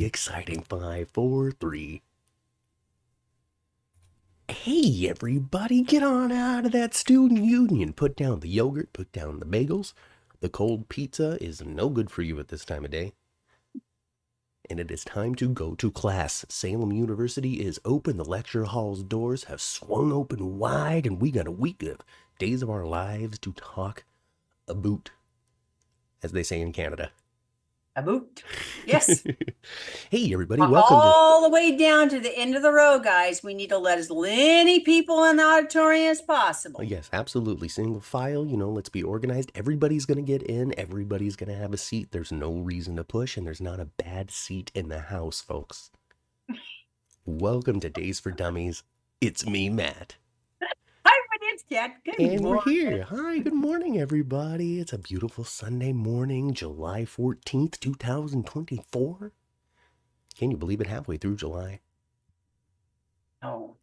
Exciting. 5, 4, 3. Hey, everybody, get on out of that student union. Put down the yogurt, put down the bagels. The cold pizza is no good for you at this time of day. And it is time to go to class. Salem University is open. The lecture hall's doors have swung open wide, and we got a week of days of our lives to talk about, as they say in Canada. About. Yes. Hey, everybody, welcome all the way down to the end of the row, guys. We need to let as many people in the auditorium as possible. Yes, absolutely. Single file, let's be organized. Everybody's going to get in. Everybody's going to have a seat. There's no reason to push, and there's not a bad seat in the house, folks. Welcome to Days for Dummies. It's me, Matt. Hi, my name's Kat. Good And morning. we're here. Hi, good morning, everybody. It's a beautiful Sunday morning, July 14th, 2024. Can you believe it? Halfway through July. Oh,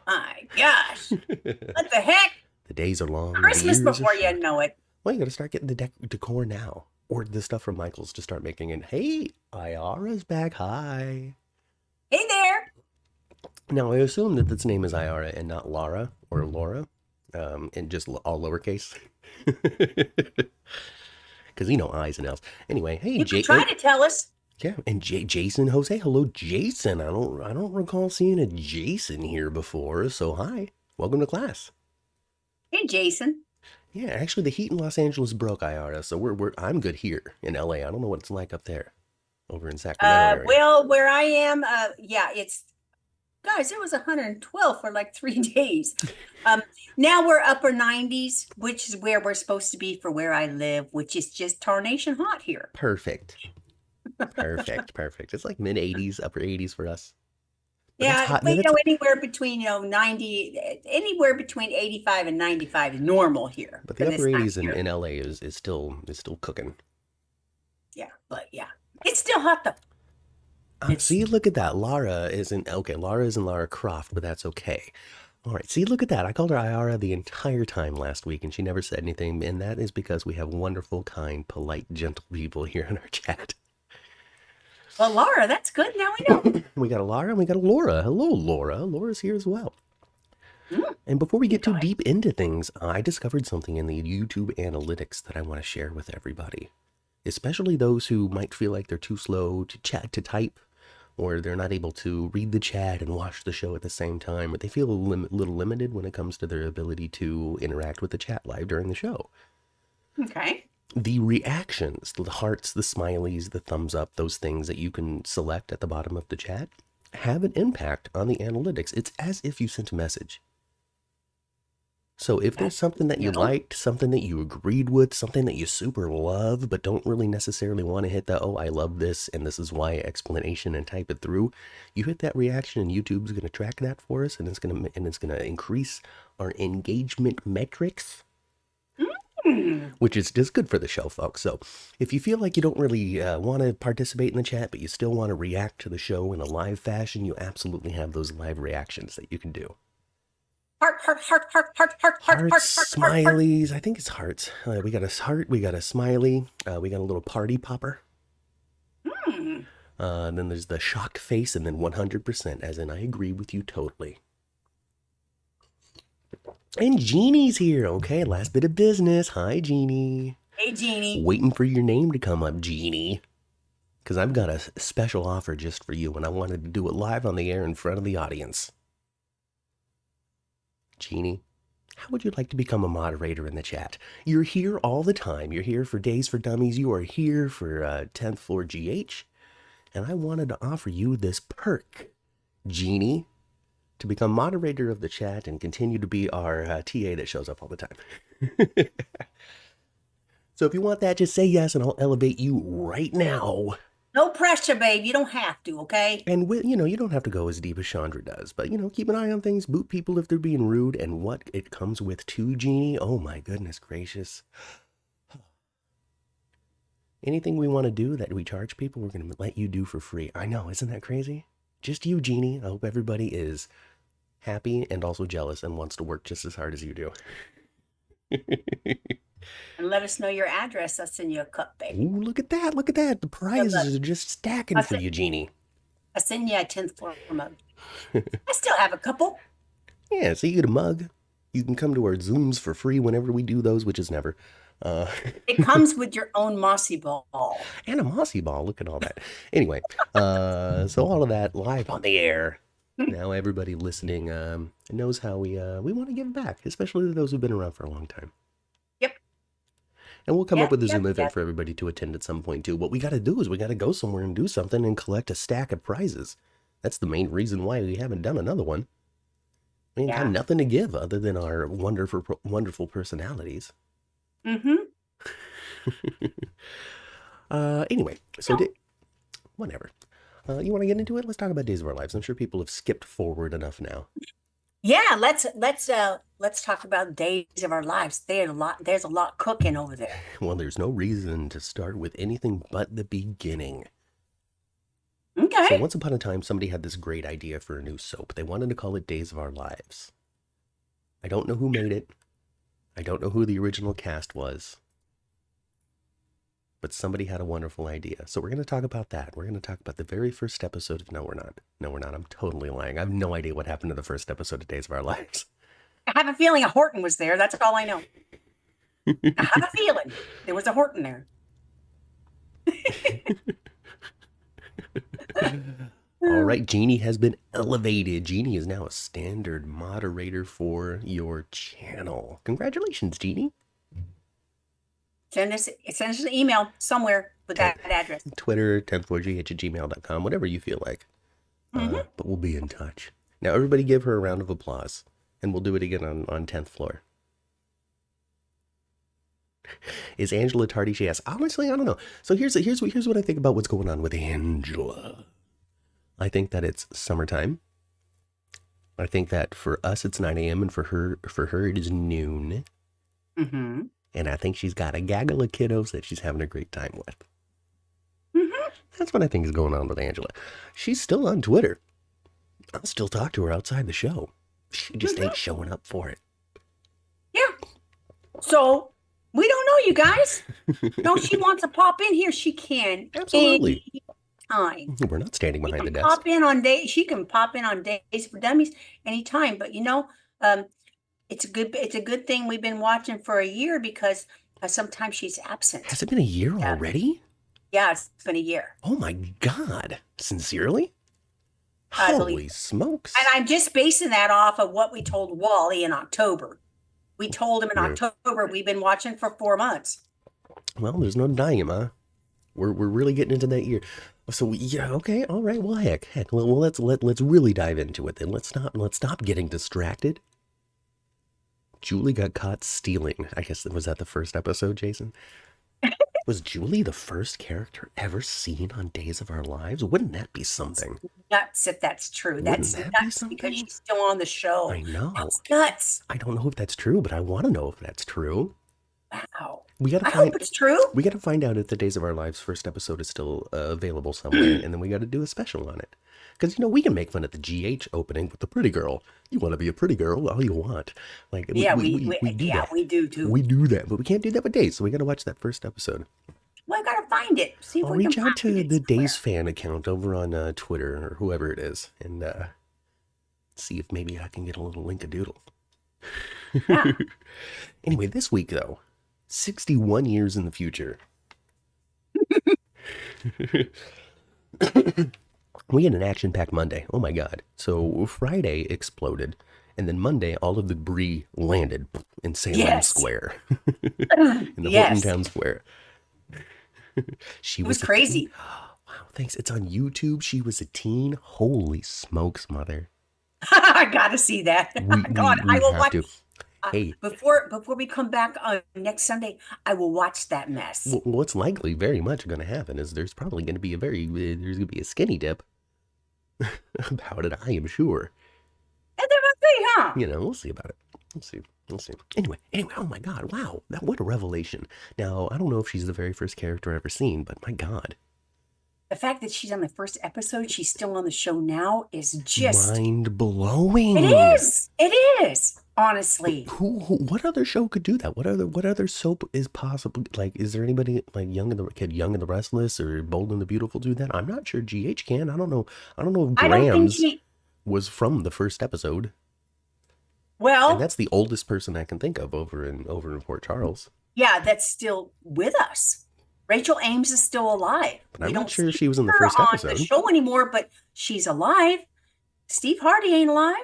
my gosh. What the heck? The days are long. Christmas before you know it. Well, you got to start getting the decor now. Or the stuff from Michael's to start making it. Hey, Ayara's back. Hi. Hey there. Now, I assume that its name is Ayara and not Lara or Laura. And just all lowercase. Because, I's and L's. Anyway, hey, You can try to tell us. Yeah, and Jason Jose. Hello, Jason. I don't recall seeing a Jason here before, so hi. Welcome to class. Hey, Jason. Yeah, actually, the heat in Los Angeles broke, Ayara, so I'm good here in LA. I don't know what it's like up there, over in Sacramento area. Well, where I am, it's, guys, it was 112 for like 3 days. Now we're upper 90s, which is where we're supposed to be for where I live, which is just tarnation hot here. Perfect. Perfect. It's like mid 80s, upper 80s for us. But yeah, but anywhere between 90, anywhere between 85 and 95 is normal here. But the upper 80s in LA is still cooking. Yeah, but yeah, it's still hot though. See, look at that. Laura isn't Lara Croft, but that's okay. All right, see, look at that. I called her Ayara the entire time last week, and she never said anything, and that is because we have wonderful, kind, polite, gentle people here in our chat. Well, Laura, that's good. Now we know. We got a Laura and we got a Laura. Hello, Laura. Laura's here as well. And before we get too deep into things, I discovered something in the YouTube analytics that I want to share with everybody, especially those who might feel like they're too slow to type, or they're not able to read the chat and watch the show at the same time, or they feel a little limited when it comes to their ability to interact with the chat live during the show. Okay. The reactions, the hearts, the smileys, the thumbs up, those things that you can select at the bottom of the chat have an impact on the analytics. It's as if you sent a message. So if there's something that you liked, something that you agreed with, something that you super love, but don't really necessarily want to hit the, oh, I love this, and this is why explanation and type it through, you hit that reaction and YouTube's going to track that for us, and it's going to increase our engagement metrics. Which is just good for the show, folks. So if you feel like you don't really want to participate in the chat, but you still want to react to the show in a live fashion, you absolutely have those live reactions that you can do. Heart, smileys. I think it's hearts. We got a heart, we got a smiley, we got a little party popper. Then there's the shocked face, and then 100%, as in I agree with you totally. And Jeannie's here. Okay, last bit of business. Hi, Jeannie. Hey, Jeannie. Waiting for your name to come up, Jeannie. Because I've got a special offer just for you, and I wanted to do it live on the air in front of the audience. Jeannie, how would you like to become a moderator in the chat? You're here all the time. You're here for Days for Dummies. You are here for 10th Floor GH. And I wanted to offer you this perk, Jeannie, to become moderator of the chat and continue to be our TA that shows up all the time. So if you want that, just say yes and I'll elevate you right now. No pressure, babe. You don't have to, okay? And you don't have to go as deep as Chandra does, but keep an eye on things, boot people if they're being rude, and what it comes with too, Jeannie. Oh my goodness gracious. Anything we want to do that we charge people, we're going to let you do for free. I know, isn't that crazy? Just you, Jeannie. I hope everybody is happy and also jealous and wants to work just as hard as you do. And let us know your address. I'll send you a cup, baby. Ooh, look at that. Look at that. The Good luck. prizes are just stacking I'll for send, you, Jeannie. I'll send you a 10th floor mug. I still have a couple. Yeah, so you get a mug. You can come to our Zooms for free whenever we do those, which is never. It comes with your own mossy ball. And a mossy ball. Look at all that. Anyway, so all of that live on the air. Now everybody listening knows how we want to give back, especially to those who've been around for a long time. Yep. And we'll come up with a Zoom event yep. for everybody to attend at some point too. What we got to do is we got to go somewhere and do something and collect a stack of prizes. That's the main reason why we haven't done another one. We ain't got nothing to give other than our wonderful personalities. Mm-hmm. Anyway, so whatever. You want to get into it? Let's talk about Days of Our Lives. I'm sure people have skipped forward enough now. Yeah, let's talk about Days of Our Lives. There's a lot cooking over there. Well, there's no reason to start with anything but the beginning. Okay. So once upon a time, somebody had this great idea for a new soap. They wanted to call it Days of Our Lives. I don't know who made it. I don't know who the original cast was. But somebody had a wonderful idea. So we're going to talk about that. We're going to talk about the very first episode of... No, we're not. No, we're not. I'm totally lying. I have no idea what happened to the first episode of Days of Our Lives. I have a feeling a Horton was there. That's all I know. I have a feeling there was a Horton there. All right, Jeannie has been elevated. Jeannie is now a standard moderator for your channel. Congratulations, Jeannie. Send us an email somewhere with that address. Twitter, 10floorgh@gmail.com, whatever you feel like. But we'll be in touch. Now, everybody give her a round of applause, and we'll do it again on 10th floor. Is Angela tardy? She asks. Honestly, I don't know. So here's what I think about what's going on with Angela. I think that it's summertime. I think that for us it's 9 a.m. and for her it is noon. Mm-hmm. And I think she's got a gaggle of kiddos that she's having a great time with. Mm-hmm. That's what I think is going on with Angela. She's still on Twitter. I'll still talk to her outside the show. She just ain't showing up for it. Yeah. So we don't know, you guys. No, she wants to pop in here. She can. Absolutely. Anytime. We're not standing behind the desk. She can pop in on Days for Dummies anytime. But it's a good thing we've been watching for a year because sometimes she's absent. Has it been a year already? Yeah, it's been a year. Oh my God. Sincerely? Holy smokes. And I'm just basing that off of what we told Wally in October. We told him in October we've been watching for 4 months. Well, there's no denying him, huh? We're really getting into that year. So okay, all right. Well, heck. Well, let's really dive into it then. Let's stop getting distracted. Julie got caught stealing. I guess was that the first episode, Jason? Was Julie the first character ever seen on Days of Our Lives? Wouldn't that be something? Nuts if that's true. That's nuts because she's still on the show. I know. That's nuts. I don't know if that's true, but I want to know if that's true. Wow. I hope it's true. We got to find out if the Days of Our Lives first episode is still available somewhere, and then we got to do a special on it. Because, we can make fun at the GH opening with the pretty girl. You want to be a pretty girl, all you want. Like, yeah, we do that. We do too. We do that, but we can't do that with Days, so we got to watch that first episode. Well, I got to find it. See if I'll reach out to the Days fan account over on Twitter or whoever it is, and see if maybe I can get a little link-a-doodle. Yeah. Anyway, this week, though, 61 years in the future. We had an action-packed Monday. Oh my God. So Friday exploded, and then Monday, all of the debris landed in Salem Square. In the Horton Town Square. It was crazy. Wow, thanks. It's on YouTube. She was a teen. Holy smokes, mother. I gotta see that. I will watch. Hey, before we come back on next Sunday, I will watch that mess. What's likely very much going to happen is there's probably going to be a skinny dip about it. I am sure. And there must be, huh? We'll see about it. We'll see. Anyway. Oh my God! Wow, what a revelation. Now I don't know if she's the very first character I've ever seen, but my God. The fact that she's on the first episode, she's still on the show now, is just mind blowing. It is. honestly. What other show could do that? What other soap is possible? Like, is there anybody like Young and the Restless or Bold and the Beautiful do that? I'm not sure GH can. I don't know. I don't know if I don't think Grams she, was from the first episode. And well, that's the oldest person I can think of over in Port Charles. yeah, that's still with us. Rachel Ames is still alive. But We I'm not don't sure see she was in the her first on the episode. show anymore, but she's alive. Steve Hardy ain't alive.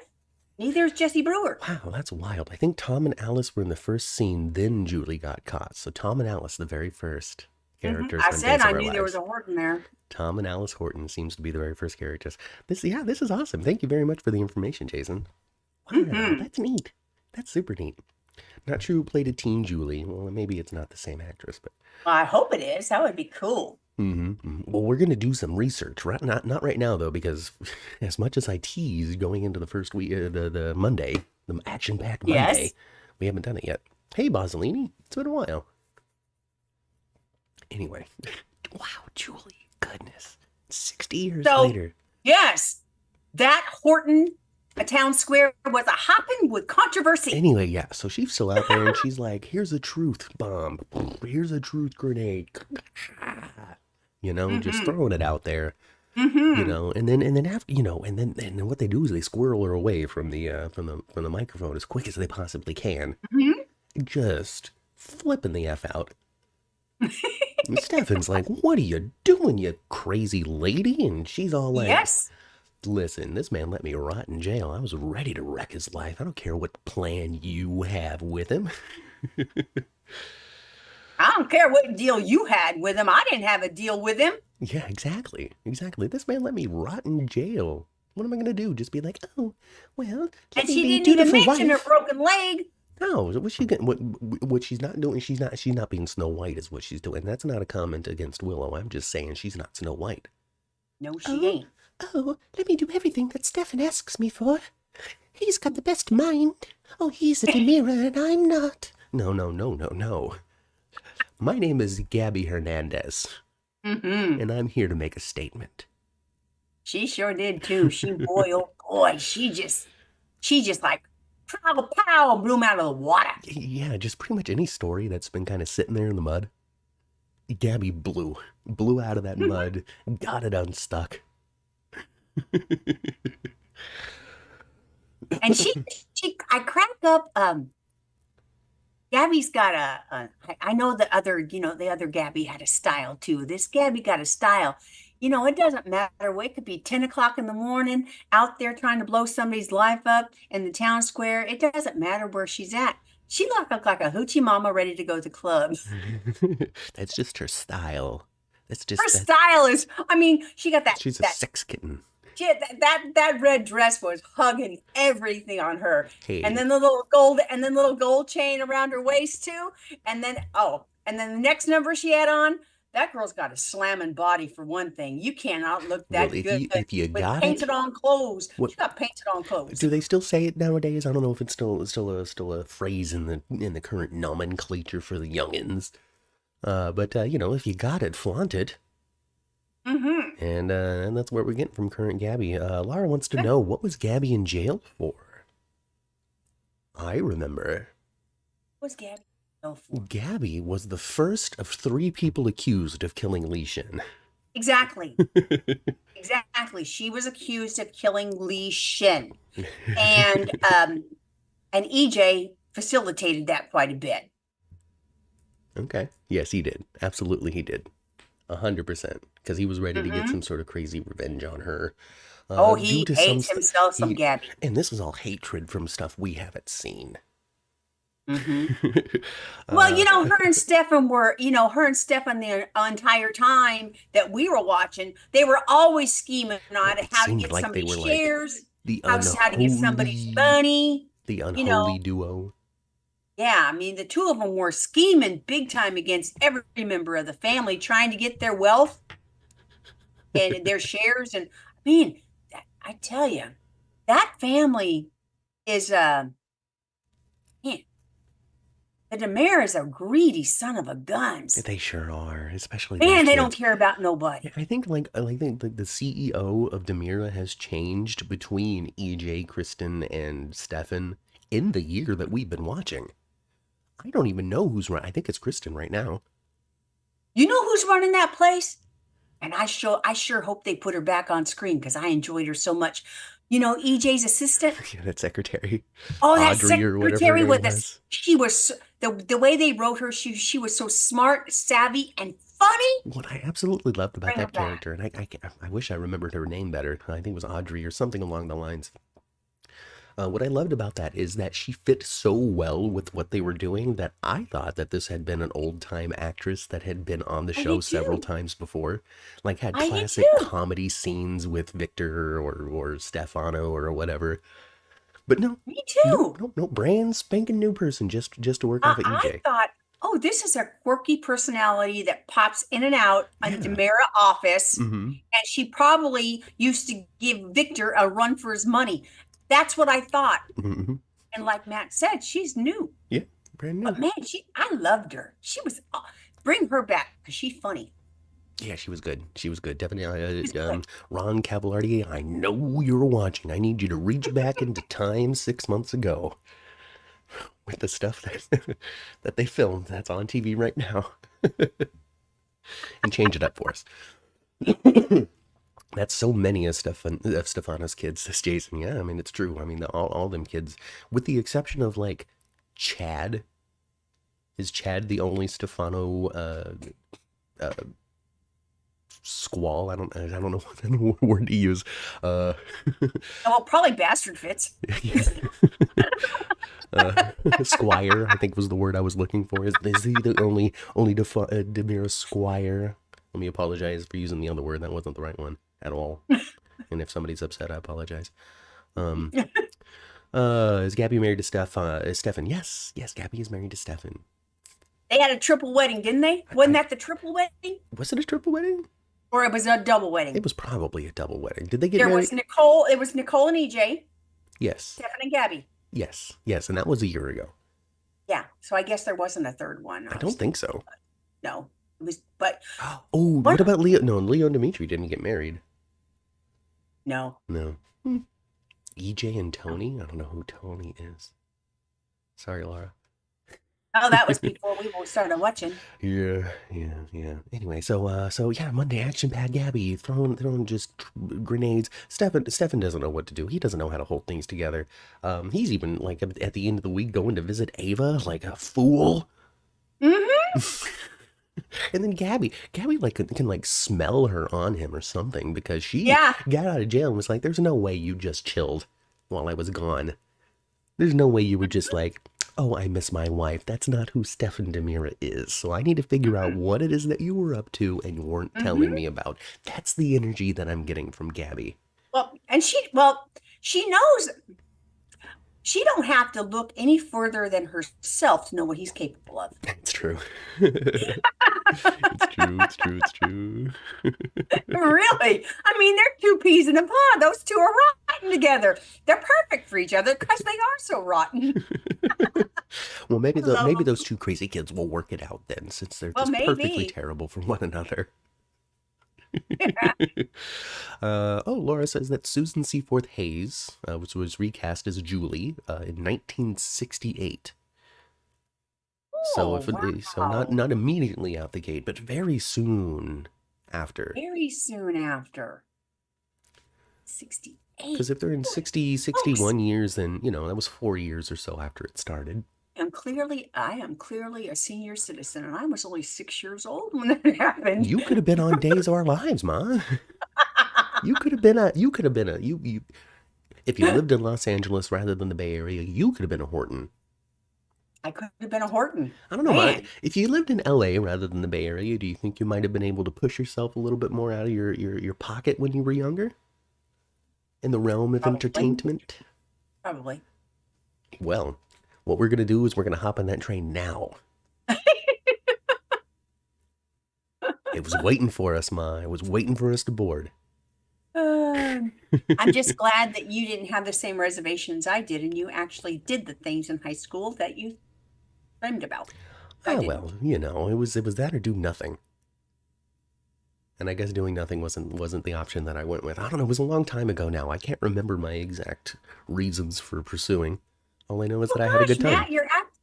Neither is Jesse Brewer. Wow, that's wild. I think Tom and Alice were in the first scene, then Julie got caught. So Tom and Alice, the very first characters I from said Days I of Our knew there was Lives. a Horton there. Tom and Alice Horton seems to be the very first characters. This is awesome. Thank you very much for the information, Jason. Wow, that's neat. That's super neat. Not sure who played a teen Julie. Well, maybe it's not the same actress, but I hope it is. That would be cool. Well, we're gonna do some research. Right, not right now though, because as much as I tease going into the first week, the Monday, the action-packed Monday, Yes. we haven't done it yet. Hey, Bozzolini, it's been a while. Anyway, wow, Julie, goodness, 60 years So, later. yes, that Horton, a town square, was a hopping with controversy. Anyway, yeah, so she's still out there, and she's like, "Here's a truth bomb. Here's a truth grenade." You know, just throwing it out there. You know, and then after, you know, and then what they do is they squirrel her away from the microphone as quick as they possibly can, just flipping the F out. And Stefan's like, "What are you doing, you crazy lady?" And she's all like, Yes. "Listen, this man let me rot in jail. I was ready to wreck his life. I don't care what plan you have with him." I don't care what deal you had with him. I didn't have a deal with him. Yeah, exactly. This man let me rot in jail. What am I gonna do? Just be like, "Oh, well, let And me she be a didn't even dutiful mention her wife." broken leg. No, what she what she's not doing, she's not being Snow White is what she's doing. That's not a comment against Willow. I'm just saying she's not Snow White. No, she ain't. Oh, let me do everything that Stefan asks me for. He's got the best mind. Oh, he's a Demira and I'm not. No, no, no, no, no. My name is Gabi Hernandez, and I'm here to make a statement. She sure did too. She, boy, oh boy, she just like pow pow blew him out of the water. Yeah, just pretty much any story that's been kind of sitting there in the mud. Gabi blew out of that mud, got it unstuck. And I crack up. Gabby's got I know the other, the other Gabby had a style too. This Gabby got a style. It doesn't matter. It could be 10 o'clock in the morning out there trying to blow somebody's life up in the town square. It doesn't matter where she's at. She looked like a hoochie mama ready to go to the club. That's just her style. Her style is, she got that. She's a sex kitten. That red dress was hugging everything on her. Hey. And then the little gold chain around her waist too. And then the next number she had on, that girl's got a slamming body for one thing. You cannot look that good if you with got painted on clothes. What, she got painted on clothes. Do they still say it nowadays? I don't know if it's still a phrase in the current nomenclature for the youngins. But if you got it, flaunt it. And that's what we're getting from current Gabi. Laura wants to know, what was Gabi in jail for? I remember. What was Gabi in jail for? Gabi was the first of 3 people accused of killing Li Shin. Exactly. Exactly. She was accused of killing Li Shin. And EJ facilitated that quite a bit. Okay. Yes, he did. Absolutely, he did. 100%, because he was ready to get some sort of crazy revenge on her. He hates himself some Gabi. And this is all hatred from stuff we haven't seen. Well, her and Stefan were, the entire time that we were watching, they were always scheming on how to get somebody's shares, how to get somebody's money. The unholy duo. Yeah, the two of them were scheming big time against every member of the family, trying to get their wealth and their shares. And I tell you, that family is the Demare is a greedy son of a guns. They sure are, especially. Man, they don't care about nobody. I think the CEO of Demira has changed between EJ, Kristen, and Stefan in the year that we've been watching. I don't even know who's running. I think it's Kristen right now. You know who's running that place? And I sure hope they put her back on screen because I enjoyed her so much. You know, EJ's assistant. Yeah, that secretary, Oh, that Audrey or whatever her secretary name with us. was. She was the way they wrote her. She was so smart, savvy, and funny. What I absolutely loved about Bring her that back. character, and I wish I remembered her name better. I think it was Audrey or something along the lines. What I loved about that is that she fit so well with what they were doing that I thought that this had been an old-time actress that had been on the I show did several too. times before. Like had I did classic too. comedy scenes with Victor or Stefano or whatever. But no, Me nope, too. nope, nope. Brand spanking new person just to work off of I EJ. thought, oh, this is a quirky personality that pops in and out on Yeah. Demera office. Mm-hmm. And she probably used to give Victor a run for his money. That's what I thought. Mm-hmm. And like Matt said, she's new. Yeah, brand new. But man, I loved her. She was, bring her back because she's funny. Yeah, she was good. She was good. Definitely. She's good. Ron Cavallari, I know you're watching. I need you to reach back into time 6 months ago with the stuff that they filmed that's on TV right now, and change it up for us. That's so many of Stefano's kids, says Jason. Yeah, I mean, it's true. I mean, all them kids, with the exception of like Chad. Is Chad the only Stefano squall? I don't know what word to use. Well, probably bastard fits. Squire, I think was the word I was looking for. Is he the only Demira Squire? Let me apologize for using the other word. That wasn't the right one at all. And if somebody's upset, I apologize. Is Gabi married to Stefan? Yes, Gabi is married to Stefan. They had a triple wedding, didn't they? Wasn't that the triple wedding? Was it a triple wedding? Or it was a double wedding? It was probably a double wedding. Did they get There married? was Nicole. It was Nicole and EJ. Yes. Stefan and Gabi. Yes, and that was a year ago. Yeah. So I guess there wasn't a third one. I don't think so. No. It was, but. Oh, what about Leo? No, Leo and Dimitri didn't get married. No. No. EJ and Tony? I don't know who Tony is. Sorry, Laura. Oh, that was before we started watching. Yeah. Anyway, so yeah, Monday action packed Gabi throwing just grenades. Stefan doesn't know what to do. He doesn't know how to hold things together. He's even like at the end of the week going to visit Ava like a fool. Mm-hmm. And then Gabi like can like smell her on him or something because she got out of jail and was like, "There's no way you just chilled while I was gone. There's no way you were just like." Oh, I miss my wife. That's not who Stefan Demira is. So I need to figure out what it is that you were up to and you weren't telling me about. That's the energy that I'm getting from Gabi. Well, and she knows she don't have to look any further than herself to know what he's capable of. It's true. It's true. Really? I mean, they're two peas in a pod. Those two are rotten together. They're perfect for each other because they are so rotten. Well, maybe those two crazy kids will work it out then, since they're just perfectly terrible for one another. Laura says that Susan Seaforth Hayes, which was recast as Julie in 1968. So not immediately out the gate, but very soon after. Very soon after. 68. Because if they're in 61 years, then, that was 4 years or so after it started. I am clearly a senior citizen, and I was only 6 years old when that happened. You could have been on Days of Our Lives, Ma. You could have been if you lived in Los Angeles rather than the Bay Area, you could have been a Horton. I could have been a Horton. I don't know, Ma. If you lived in LA rather than the Bay Area, do you think you might have been able to push yourself a little bit more out of your pocket when you were younger? In the realm of entertainment? Probably. Well, what we're going to do is we're going to hop on that train now. It was waiting for us, Ma. It was waiting for us to board. I'm just glad that you didn't have the same reservations I did, and you actually did the things in high school that you dreamed about. Oh, well, it was that or do nothing. And I guess doing nothing wasn't the option that I went with. I don't know. It was a long time ago now. I can't remember my exact reasons for pursuing. All I know is Well, that I had a gosh, good time. Matt,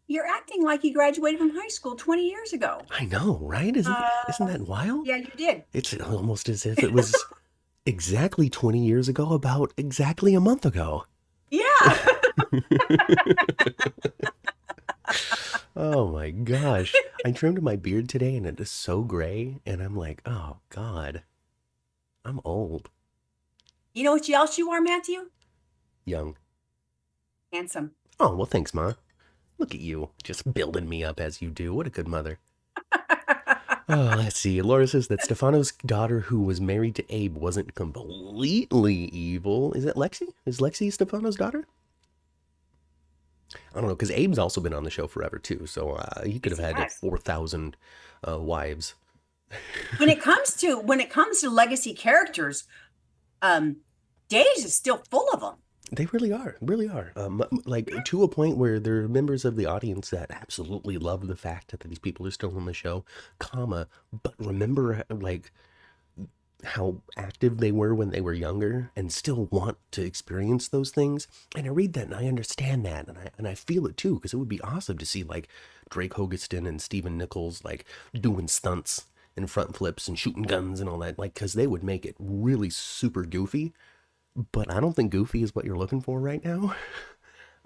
you're acting like you graduated from high school 20 years ago. I know, right? Isn't Uh, that wild? yeah, you did. It's almost as if it was exactly 20 years ago, about exactly a month ago. Yeah. Oh my gosh. I trimmed my beard today and it is so gray. And I'm like, oh God, I'm old. You know what else you are, Matthew? Young. Handsome. Oh, well, thanks, Ma. Look at you, just building me up as you do. What a good mother. Oh, let's see. Laura says that Stefano's daughter, who was married to Abe, wasn't completely evil. Is it Lexi? Is Lexi Stefano's daughter? I don't know, because Abe's also been on the show forever, too. So he could Yes, have he had has. 4,000 wives. When it comes to legacy characters, Days is still full of them. They really are, really are. Like to a point where there are members of the audience that absolutely love the fact that these people are still on the show, comma, but remember like how active they were when they were younger and still want to experience those things. And I read that and I understand that and I feel it too, because it would be awesome to see like Drake Hogestyn and Stephen Nichols like doing stunts and front flips and shooting guns and all that, like, because they would make it really super goofy. But I don't think goofy is what you're looking for right now.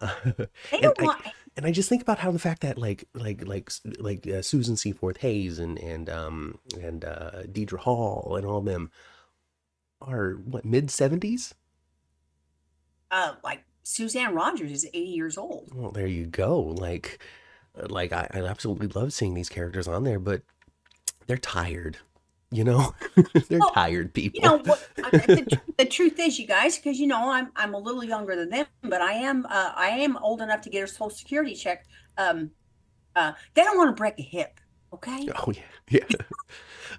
They and don't I want. and I just think about how the fact that Susan Seaforth Hayes and Deidre Hall and all of them are what, mid 70s. Like Suzanne Rogers is 80 years old. Well, there you go. I absolutely love seeing these characters on there, but they're tired. You know, they're Well, tired you know people. what? The truth is, you guys, because I'm a little younger than them, but I am old enough to get a Social Security check. They don't want to break a hip. Okay. Oh yeah, yeah.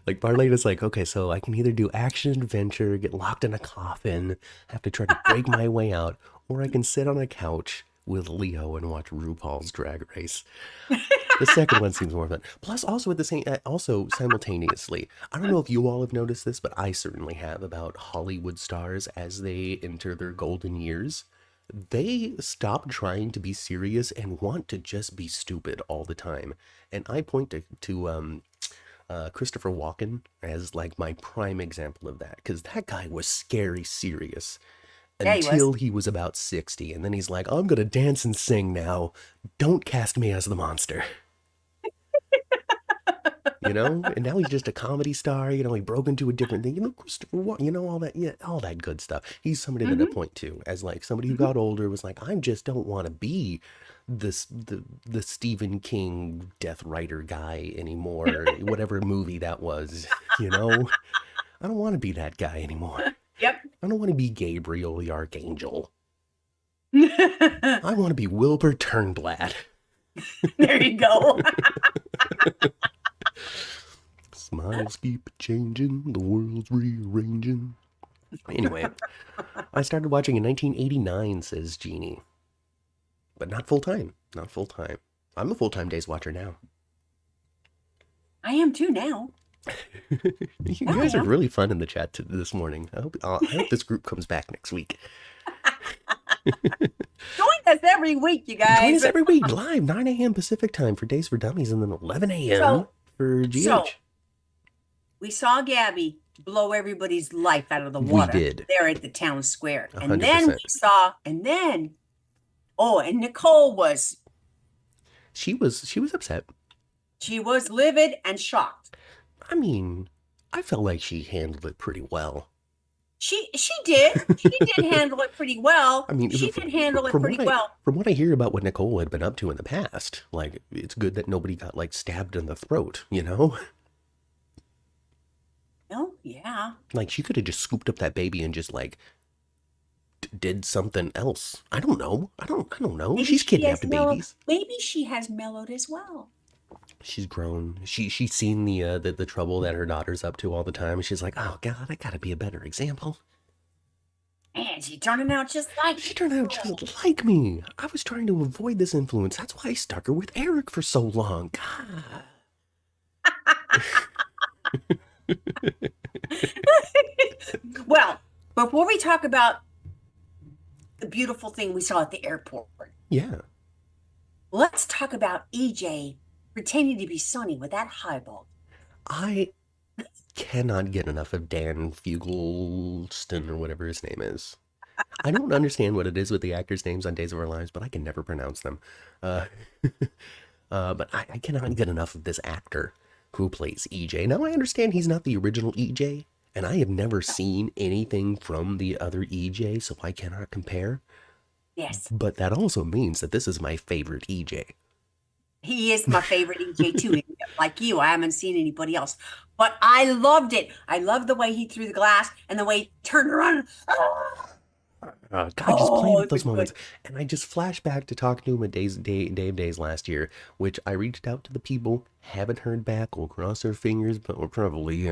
Like Barleta's like, okay, so I can either do action adventure, get locked in a coffin, have to try to break my way out, or I can sit on a couch with Leo and watch RuPaul's Drag Race. The second one seems more fun. Plus, also at the same, also simultaneously, I don't know if you all have noticed this, but I certainly have, about Hollywood stars as they enter their golden years. They stop trying to be serious and want to just be stupid all the time. And I point to Christopher Walken as like my prime example of that, because that guy was scary serious Yeah, he was. until he was about 60, and then he's like, I'm gonna dance and sing now. Don't cast me as the monster. And now he's just a comedy star. He broke into a different thing. Christopher Walken, all that, yeah, all that good stuff. He's somebody that I Hmm. point to as like somebody who Hmm. got older, was like, I just don't want to be the Stephen King Death Writer guy anymore. Whatever movie that was, I don't want to be that guy anymore. Yep. I don't want to be Gabriel the Archangel. I want to be Wilbur Turnblad. There you go. Smiles keep changing, the world's rearranging. Anyway, I started watching in 1989, says Jeannie. But not full time. Not full time. I'm a full time Days watcher now. I am too now. You Yeah, I guys are am. really fun in the chat this morning. I hope this group comes back next week. Join us every week, you Join guys. us every week live, 9 a.m. Pacific time for Days for Dummies, and then 11 a.m. So, for GH. so we saw Gabi blow everybody's life out of the We water did. there at the town square. And 100%. then and Nicole She was upset. she was livid and shocked. I mean, I felt like she handled it pretty well. She did. She did handle it pretty well. I mean, She did handle it pretty well. From what I hear about what Nicole had been up to in the past, like, it's good that nobody got like stabbed in the throat, Oh, yeah. Like, she could have just scooped up that baby and just like did something else. I don't know. I don't know. Maybe She's she kidnapped has mellowed. babies. Maybe she has mellowed as well. She's grown. She's seen the trouble that her daughter's up to all the time. And she's like, oh God, I gotta be a better example. And she turning out just like She turned out just like me. I was trying to avoid this influence. That's why I stuck her with Eric for so long. God. Well, before we talk about the beautiful thing we saw at the airport, Yeah. Let's talk about EJ pretending to be Sonny with that highball. I cannot get enough of Dan Fugelston or whatever his name is. I don't understand what it is with the actors' names on Days of Our Lives, but I can never pronounce them. Uh, but I cannot get enough of this actor who plays EJ. Now, I understand he's not the original EJ, and I have never seen anything from the other EJ, so I cannot compare. Yes, But that also means that this is my favorite EJ. he is my favorite EJ too. Like you, I haven't seen anybody else, but I loved it. I loved the way he threw the glass and the way he turned around. God, just playing Oh, up it was those moments. good. And I just flash back to talking to him at Dave Days last year, which I reached out to the people, haven't heard back. We'll cross our fingers, but we'll probably,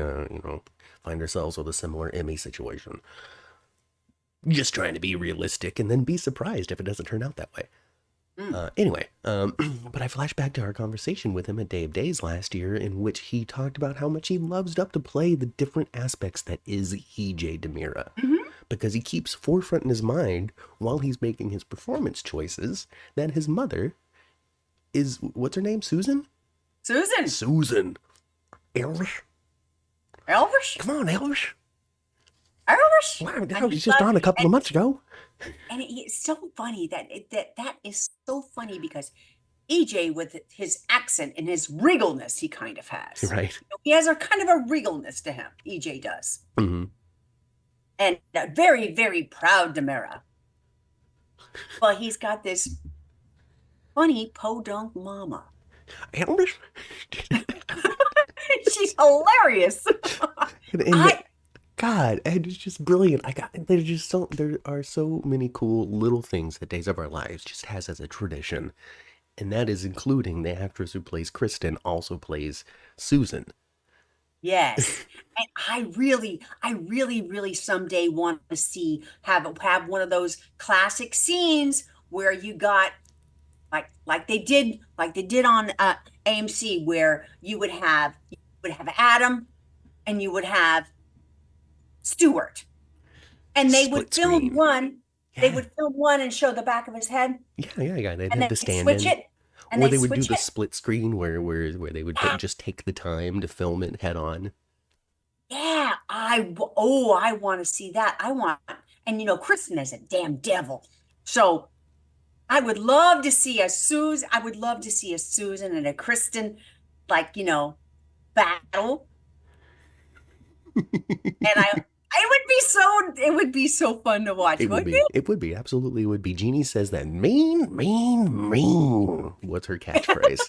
find ourselves with a similar Emmy situation. Just trying to be realistic and then be surprised if it doesn't turn out that way. Anyway, but I flash back to our conversation with him at Dave Days last year, in which he talked about how much he loves up to play the different aspects that is EJ Demira. Mhm. Because he keeps forefront in his mind while he's making his performance choices that his mother is, what's her name? Susan? Susan, Susan. Elvish? Elvish, Come on, Elvish. Elvish. Wow, And that was he just loved, on a couple of months ago. and it's so funny that is so funny because EJ with his accent and his wriggleness he kind of has. Right. He has a kind of a wriggleness to him. EJ does, Mm-hmm. and very very proud Demira. Well, he's got this funny podunk mama. Elvish? She's hilarious. And I God, and it's just brilliant. There are so many cool little things that Days of Our Lives just has as a tradition. And that is including the actress who plays Kristen also plays Susan. Yes. And I really someday want to see have one of those classic scenes where you got like they did on AMC where you would have Adam and you would have Stewart. And they would Split film screen. one, they Yeah. would film one and show the back of his head Yeah. They'd and have then the stand switch in. it and Or they they would do switch the it. split screen where they would Yeah, just take the time to film it head on. yeah. I want to see that. And Kristen is a damn devil. So I would love to see a Susan. I would love to see a Susan and a Kristen, like, battle. And it would be so fun to watch, It would wouldn't be. it? It would be. Absolutely would be. Jeannie says that mean. What's her catchphrase?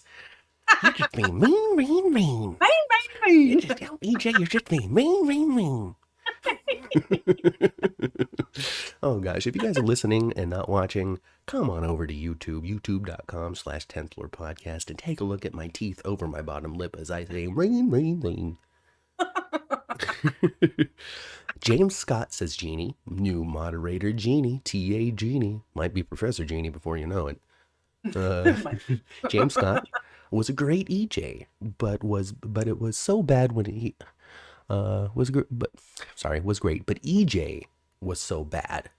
You're just being mean. Bang, It's bang, just, EJ, you're just being mean. Oh gosh, if you guys are listening and not watching, come on over to YouTube, youtube.com/10th floor podcast, and take a look at my teeth over my bottom lip as I say rain. James Scott says Jeannie, new moderator Jeannie, TA Jeannie, might be Professor Jeannie before you know it. James Scott was a great EJ, but it was so bad when he was great, but EJ was so bad.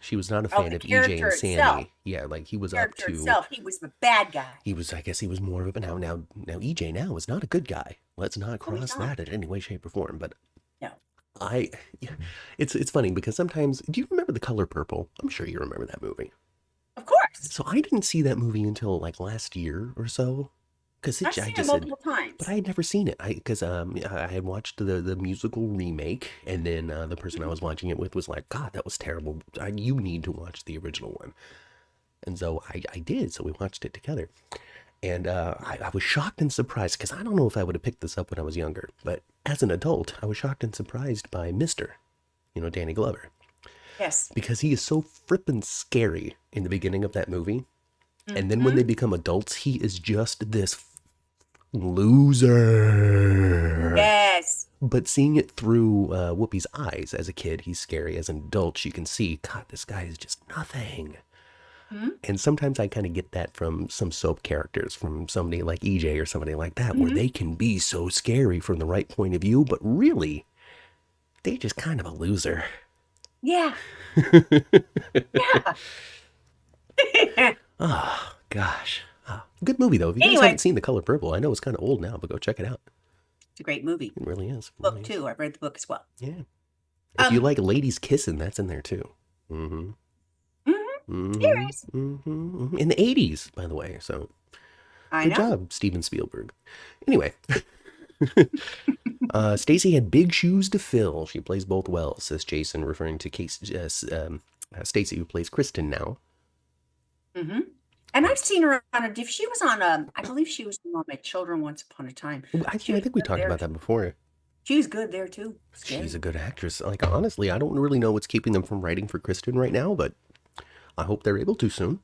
She was not a fan the of EJ character and itself. Sammy. Yeah, like he was up Character to. itself, he was the bad guy. I guess he was more of a. But now EJ now is not a good guy. Let's not No, he's cross not. that in any way, shape, or form. But No, it's funny because sometimes. Do you remember The Color Purple? I'm sure you remember that movie. of course. So I didn't see that movie until like last year or so, because I've seen it multiple times. but I had never seen it. I had watched the musical remake, and then the person I was watching it with was like, "God, that was terrible. You need to watch the original one." And so I did. So we watched it together, and I was shocked and surprised because I don't know if I would have picked this up when I was younger, but as an adult, I was shocked and surprised by Mister, Danny Glover. Yes. Because he is so frippin' scary in the beginning of that movie. And then when they become adults, he is just this loser. Yes. But seeing it through Whoopi's eyes as a kid, he's scary. As an adult, you can see, God, this guy is just nothing. And sometimes I kind of get that from some soap characters, from somebody like EJ or somebody like that, where they can be so scary from the right point of view, but really, they're just kind of a loser. Yeah. Yeah. gosh. Good movie, though. If you guys Anyway, haven't seen The Color Purple, I know it's kind of old now, but go check it out. it's a great movie. It really is. It Book really is. too. I read the book as well. Yeah. If you like ladies kissing, that's in there too. Mm-hmm. Serious. In the 80s, by the way. So I good know. job, Steven Spielberg. Anyway. Stacy had big shoes to fill. She plays both well, says Jason, referring to Stacy, who plays Kristen now. Mm-hmm. And I've seen her on she was on I believe she was on My Children Once Upon a Time. I think we talked about that before. She was good there too. She's a good actress. Like, honestly, I don't really know what's keeping them from writing for Kristen right now, but I hope they're able to soon.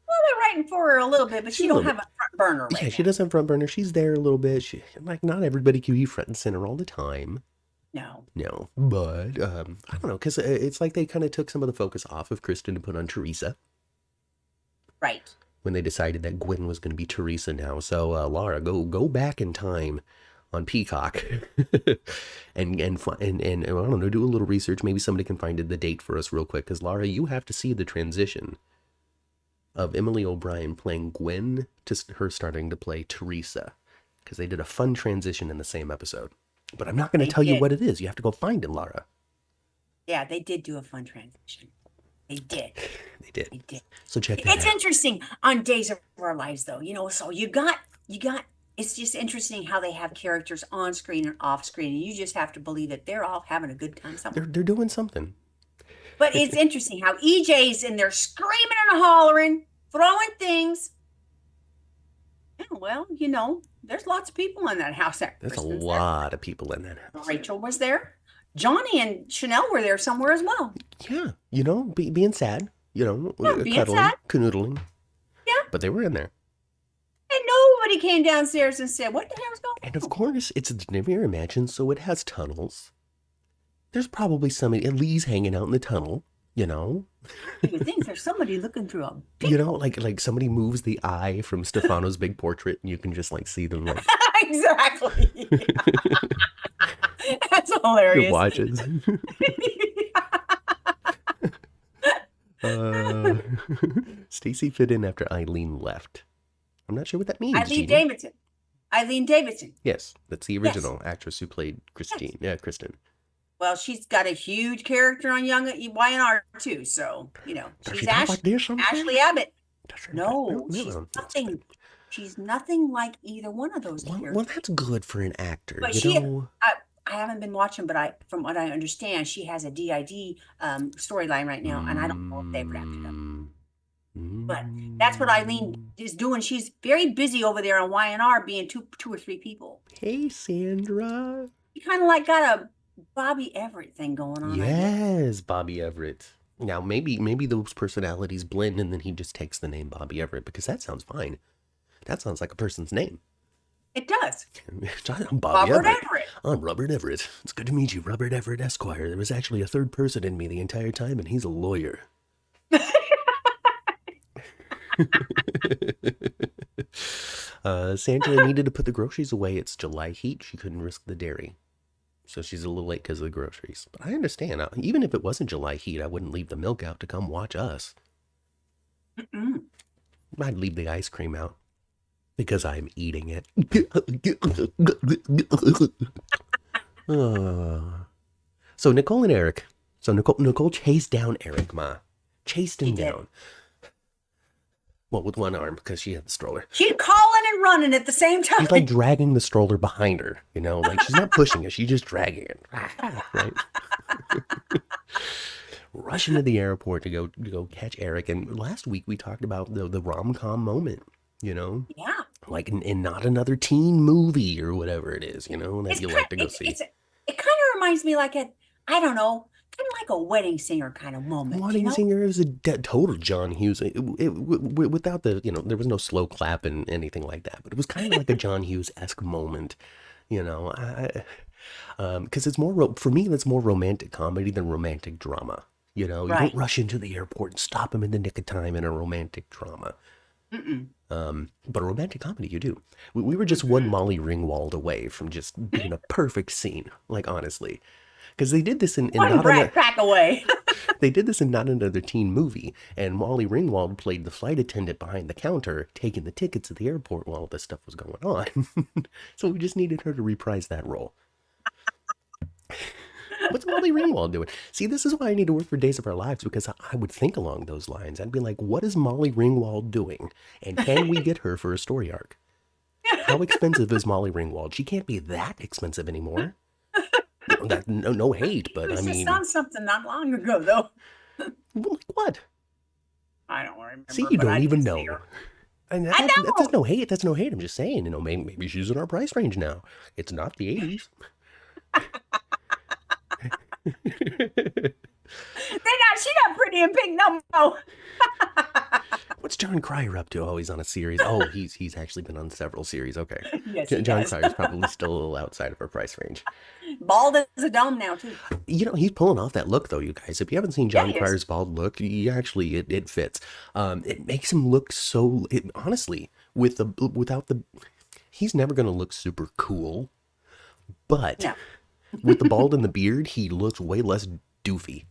Well, they're writing for her a little bit, but she don't have a front burner right Yeah, she doesn't have front burner. She's there a little bit. Not everybody can be front and center all the time. No. But I don't know, because it's like they kind of took some of the focus off of Kristen to put on Teresa. Right. When they decided that Gwen was going to be Teresa now. So Laura, go back in time on Peacock and I don't know, do a little research. Maybe somebody can find the date for us real quick, because Laura, you have to see the transition of Emily O'Brien playing Gwen to her starting to play Teresa, because they did a fun transition in the same episode. But I'm not going to tell you what it is. You have to go find it, Laura. Yeah, they did do a fun transition. They did. They did. They did. So check that out. It's interesting on Days of Our Lives, though. So you got. It's just interesting how they have characters on screen and off screen, and you just have to believe that they're all having a good time somewhere. They're doing something. But it's interesting how EJ's in there screaming and hollering, throwing things. Yeah, well, there's lots of people in that house. There's a lot of people in that house. Rachel was there. Johnny and Chanel were there somewhere as well. Yeah, being sad, being cuddling, sad. canoodling. Yeah. But they were in there. And nobody came downstairs and said, what the hell's going on? And of course, it's a Nightmare Mansion, so it has tunnels. There's probably somebody, Lee's hanging out in the tunnel, You would think there's somebody looking through a big like somebody moves the eye from Stefano's big portrait, and you can just see them Exactly. That's hilarious. Your watches. Stacy fit in after Eileen left. I'm not sure what that means. Eileen Davidson. Yes, that's the original actress who played Christine. Yes. Yeah, Kristen. Well, she's got a huge character on Young YNR too, so she's Ashley Abbott. No, she's nothing. She's nothing like either one of those characters. Well, that's good for an actor. But I haven't been watching, but from what I understand, she has a DID storyline right now, and I don't know if they've wrapped it up. But that's what Eileen is doing. She's very busy over there on YNR, being two or three people. Hey, Sandra. You kind of got a Bobby Everett thing going on. Yes, Bobby Everett. Now, maybe those personalities blend, and then he just takes the name Bobby Everett, because that sounds fine. That sounds like a person's name. It does. I'm Bobby Everett. I'm Robert Everett. It's good to meet you, Robert Everett Esquire. There was actually a third person in me the entire time, and he's a lawyer. Sandra needed to put the groceries away. It's July heat. She couldn't risk the dairy. So she's a little late because of the groceries. But I understand. Even if it wasn't July heat, I wouldn't leave the milk out to come watch us. I'd leave the ice cream out because I'm eating it. So Nicole and Eric. So Nicole chased down Eric, Ma. Chased him down. Well, with one arm, because she had the stroller. She's calling and running at the same time. She's like dragging the stroller behind her, like she's not pushing it, she's just dragging it. Right? Rushing to the airport to go catch Eric. And last week we talked about the rom-com moment, Yeah. Like in not another teen movie or whatever it is, that you like to go see. It kind of reminds me like I don't know, kind of like a Wedding Singer kind of moment. Wedding Singer is a total John Hughes. Without the, there was no slow clap and anything like that, but it was kind of like a John Hughes-esque moment, because it's more, for me, that's more romantic comedy than romantic drama. You don't rush into the airport and stop him in the nick of time in a romantic drama. But a romantic comedy, you do. We were just one Molly Ringwald away from just being a perfect scene, like, honestly. Because they did this in one brat crack away. They did this in Not Another Teen Movie, and Molly Ringwald played the flight attendant behind the counter, taking the tickets at the airport while all this stuff was going on. So we just needed her to reprise that role. What's Molly Ringwald doing? See, this is why I need to work for Days of Our Lives, because I would think along those lines. I'd be like, what is Molly Ringwald doing? And can we get her for a story arc? How expensive is Molly Ringwald? She can't be that expensive anymore. No hate, but I mean... She was something not long ago, though. Like what? I don't remember. See, you don't even know. And I know. That's no hate. That's no hate. I'm just saying, maybe she's in our price range now. It's not the 80s. She got Pretty in Pink no more. What's John Cryer up to? Oh, he's on a series. Oh, he's actually been on several series. Okay. Yes, John Cryer's probably still a little outside of our price range. Bald as a dome now, too. He's pulling off that look, though, you guys. If you haven't seen John Cryer's bald look, it fits. It makes him look so... honestly, without the... He's never going to look super cool, but... No. With the bald and the beard, he looks way less doofy.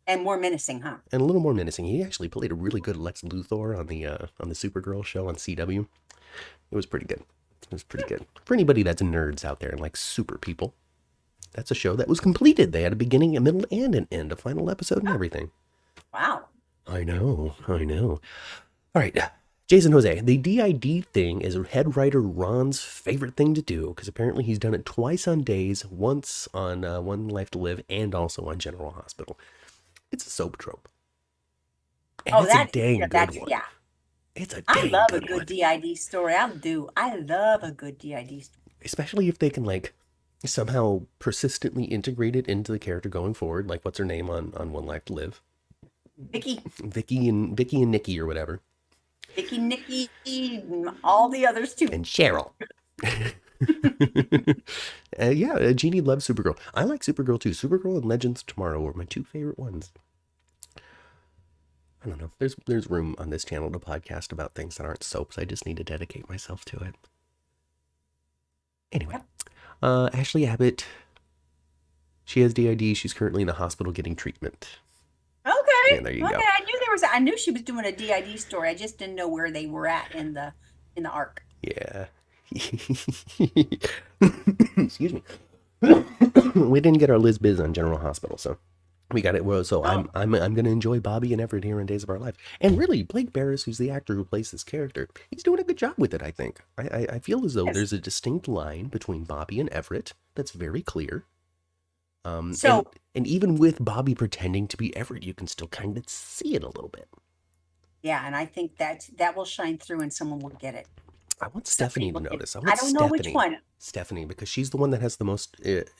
And more menacing, huh? And a little more menacing. He actually played a really good Lex Luthor on the Supergirl show on CW. It was pretty good. It was pretty good. For anybody that's nerds out there and like super people, that's a show that was completed. They had a beginning, a middle, and an end, a final episode and everything. Wow. I know. All right. Jason Jose, the DID thing is head writer Ron's favorite thing to do, because apparently he's done it twice on Days, once on One Life to Live, and also on General Hospital. It's a soap trope. And it's a dang good one. Yeah. It's a dang good one. I love a good DID story. I love a good DID story. Especially if they can, like, somehow persistently integrate it into the character going forward, like what's her name on One Life to Live? Vicky and Nikki or whatever. Vicky, Nikki, all the others too. And Cheryl. Jeannie loves Supergirl. I like Supergirl too. Supergirl and Legends of Tomorrow were my two favorite ones. I don't know. There's room on this channel to podcast about things that aren't soaps. I just need to dedicate myself to it. Anyway, Ashley Abbott. She has DID. She's currently in the hospital getting treatment. Okay. And there you go. I knew she was doing a DID story. I just didn't know where they were at in the arc. Yeah. Excuse me. We didn't get our Liz Biz on General Hospital, so we got it. Well, so I'm going to enjoy Bobby and Everett here in Days of Our Life. And really, Blake Barris, who's the actor who plays this character, he's doing a good job with it, I think. I feel as though there's a distinct line between Bobby and Everett that's very clear. And even with Bobby pretending to be Everett, you can still kind of see it a little bit. Yeah, and I think that will shine through and someone will get it. I want Stephanie to notice. I don't know which one. Stephanie, because she's the one that has the most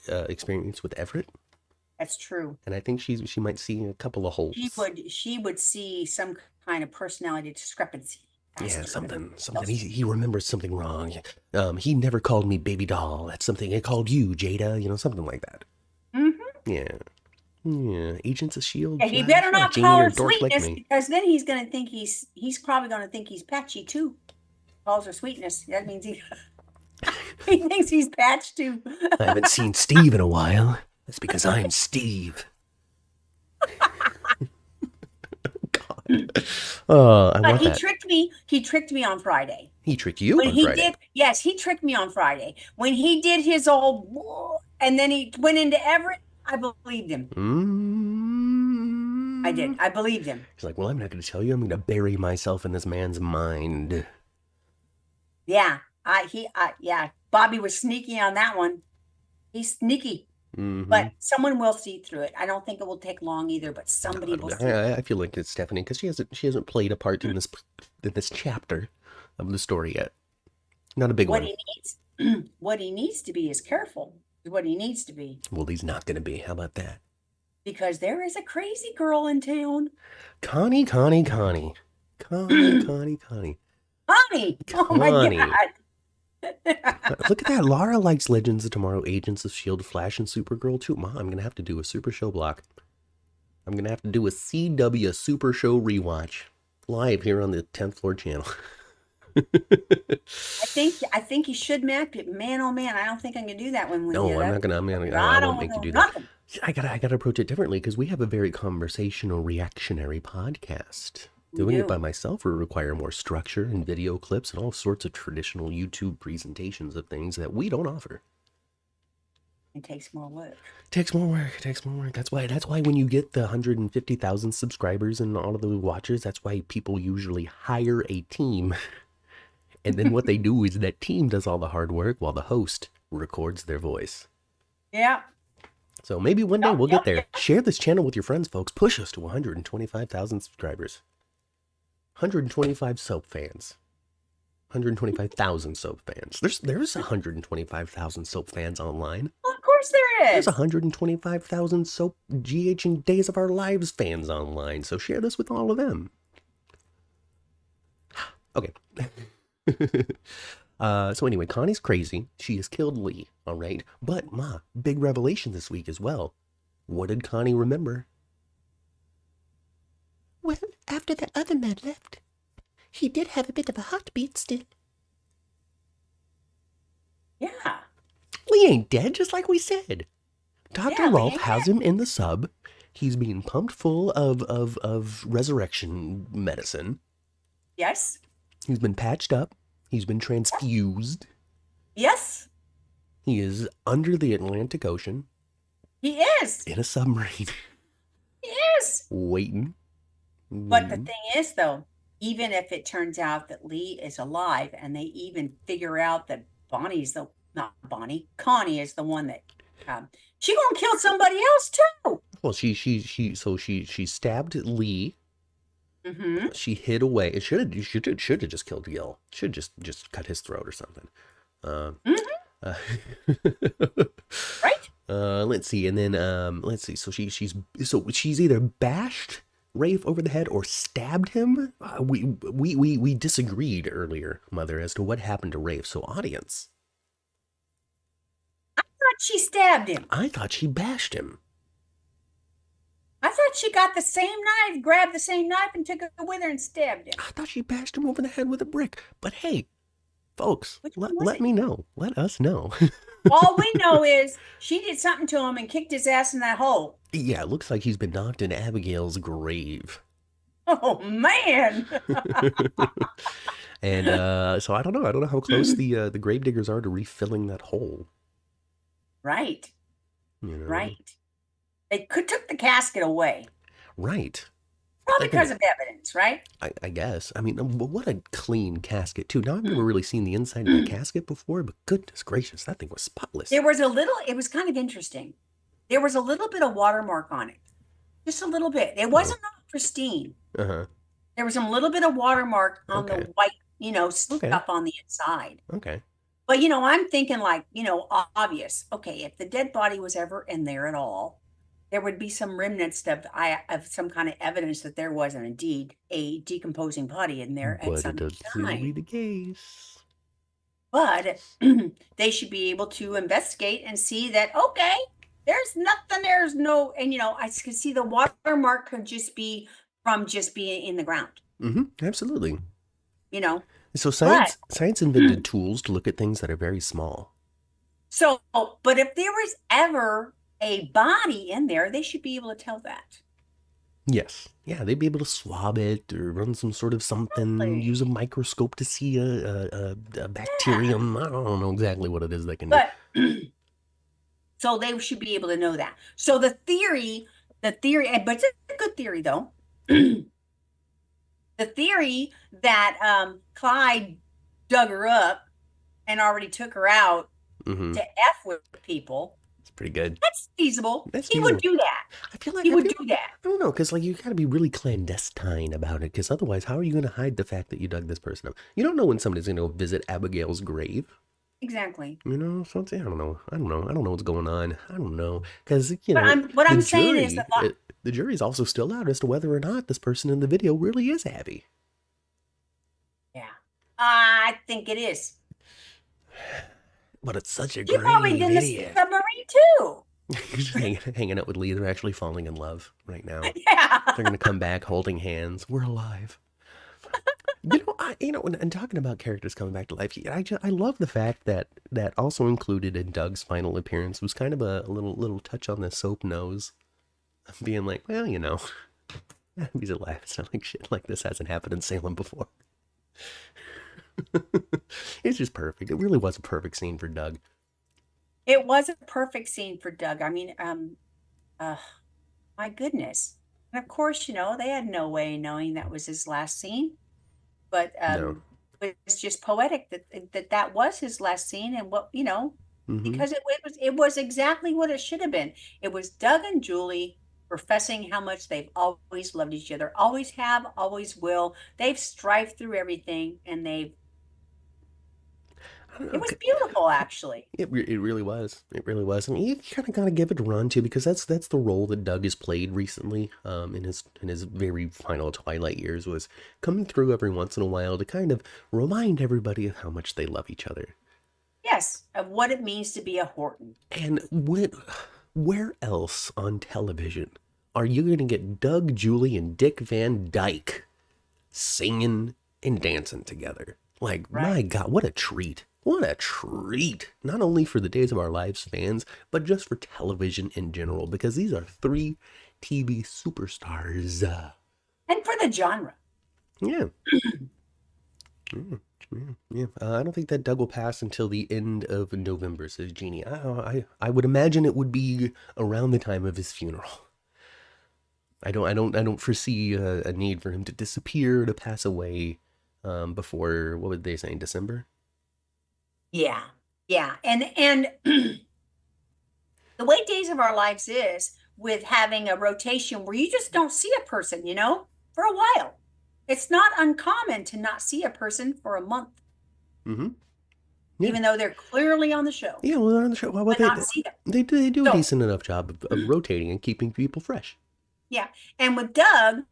experience with Everett. That's true. And I think she might see a couple of holes. She would see some kind of personality discrepancy. Yeah, something. He remembers something wrong. He never called me baby doll. That's something he called you, Jada. Something like that. Mm-hmm. Yeah. Agents of S.H.I.E.L.D. Yeah, he better not call her Sweetness, because then he's going to think he's probably going to think he's patchy too. Calls her Sweetness. That means he thinks he's patched too. I haven't seen Steve in a while. That's because I'm Steve. Oh, God. He tricked me. He tricked me on Friday. He tricked you on Friday? Yes, he tricked me on Friday. When he did his old, and then he went into Everett, I believed him. I did. I believed him. He's like, well, I'm not going to tell you. I'm going to bury myself in this man's mind. Yeah. Bobby was sneaky on that one. He's sneaky. Mm-hmm. But someone will see through it. I don't think it will take long either, but somebody will see it. I feel like it's Stephanie, because she hasn't played a part in this chapter of the story yet. Not a big one. What he needs to be is careful. What he needs to be. Well, he's not going to be. How about that? Because there is a crazy girl in town. Connie. Connie. Oh my God. Look at that. Laura likes Legends of Tomorrow, Agents of S.H.I.E.L.D., Flash, and Supergirl too. Mom, I'm going to have to do a Super Show block. I'm going to have to do a CW Super Show rewatch live here on the 10th Floor channel. I think you should map it. Man, oh man, I don't think I can do that one. No, I'm not gonna. I won't make you do that. I gotta approach it differently because we have a very conversational, reactionary podcast. Doing it by myself would require more structure and video clips and all sorts of traditional YouTube presentations of things that we don't offer. It takes more work. Takes more work. That's why when you get the 150,000 subscribers and all of the watchers, that's why people usually hire a team. And then what they do is that team does all the hard work while the host records their voice. Yeah. So maybe one day we'll get there. Share this channel with your friends, folks. Push us to 125,000 subscribers. 125 soap fans. 125,000 soap fans. There's 125,000 soap fans online. Well, of course there is. There's 125,000 soap GH and Days of Our Lives fans online. So share this with all of them. Okay. So anyway, Connie's crazy. She has killed Lee, all right? But, Ma, big revelation this week as well. What did Connie remember? Well, after that other man left, he did have a bit of a heartbeat still. Yeah. Lee ain't dead, just like we said. Dr. Rolf has him in the sub. He's being pumped full of resurrection medicine. Yes. He's been patched up. He's been transfused. Yes. He is under the Atlantic Ocean. He is. In a submarine. He is. Waiting. But the thing is, though, even if it turns out that Lee is alive and they even figure out that Connie is the one that she gonna kill somebody else too. Well, she stabbed Lee. Mm-hmm. She hid away. It should have just killed Gil. Should just cut his throat or something. Right. Let's see, and then let's see. So she's either bashed Rafe over the head or stabbed him. We disagreed earlier, Mother, as to what happened to Rafe. So audience, I thought she stabbed him. I thought she bashed him. I thought she got the same knife, grabbed the same knife, and took it with her and stabbed him. I thought she bashed him over the head with a brick. But hey, folks, let me know. Let us know. All we know is she did something to him and kicked his ass in that hole. Yeah, it looks like he's been knocked in Abigail's grave. Oh, man. And so I don't know how close the grave diggers are to refilling that hole. Right. You know? Right. They took the casket away. Right. Probably because of evidence, right? I guess. I mean, what a clean casket, too. Now, I've never really seen the inside of a casket before, but goodness gracious, that thing was spotless. It was kind of interesting. There was a little bit of watermark on it. Just a little bit. It wasn't not pristine. Uh-huh. There was a little bit of watermark on the white, stuff on the inside. Okay. But, I'm thinking like, obvious. Okay, if the dead body was ever in there at all, there would be some remnants of some kind of evidence that there was indeed a decomposing body in there at some time. But it doesn't seem to be the case. But they should be able to investigate and see that, okay, there's nothing, there's no, and I can see the watermark could just be from just being in the ground. Mm-hmm. Absolutely. So science invented tools to look at things that are very small. So, but if there was ever a body in there, they should be able to tell that. Yes. Yeah, they'd be able to swab it or run some sort of something, use a microscope to see a bacterium. I don't know exactly what it is they can do. So they should be able to know that. So the theory, but it's a good theory though. The theory that Clyde dug her up and already took her out to F with people. Pretty good. That's feasible. He would do that. I feel like he would do that. I don't know, because you got to be really clandestine about it, because otherwise, how are you going to hide the fact that you dug this person up? You don't know when somebody's going to go visit Abigail's grave. Exactly. So I don't know. I don't know what's going on. I don't know, because what I'm saying is that the jury's also still out as to whether or not this person in the video really is Abby. Yeah, I think it is. But it's such a great video. Probably in the submarine too. Just hanging out with Lee. They're actually falling in love right now. Yeah. They're going to come back holding hands. We're alive. And talking about characters coming back to life, I love the fact that also included in Doug's final appearance was kind of a little touch on the soap nose, being like, well, he's alive. It's not like shit like this hasn't happened in Salem before. It's just perfect. It really was a perfect scene for Doug. It was a perfect scene for Doug. I mean, my goodness. And of course, they had no way knowing that was his last scene, but No. it's just poetic that was his last scene, and because it was exactly what it should have been. It was Doug and Julie professing how much they've always loved each other, always have, always will. They've strived through everything, and it was beautiful, actually. It really was. It really was. And you kind of got to give it a run too, because that's the role that Doug has played recently, in his very final twilight years, was coming through every once in a while to kind of remind everybody of how much they love each other. Yes, of what it means to be a Horton. And where else on television are you going to get Doug, Julie, and Dick Van Dyke singing and dancing together? Like, Right. my God, what a treat. What a treat. Not only for the Days of Our Lives fans, but just for television in general, because these are three TV superstars. And for the genre. Yeah. Yeah. I don't think that Doug will pass until the end of November, says Jeannie. I would imagine it would be around the time of his funeral. I don't foresee a need for him to disappear, to pass away, before, what would they say, December? Yeah. Yeah. And the way Days of Our Lives is, with having a rotation where you just don't see a person, for a while. It's not uncommon to not see a person for a month. Mm-hmm. Yeah. Even though they're clearly on the show. Yeah, well, they're on the show. Well, but not see them. They do a decent enough job of rotating and keeping people fresh. Yeah. And with Doug,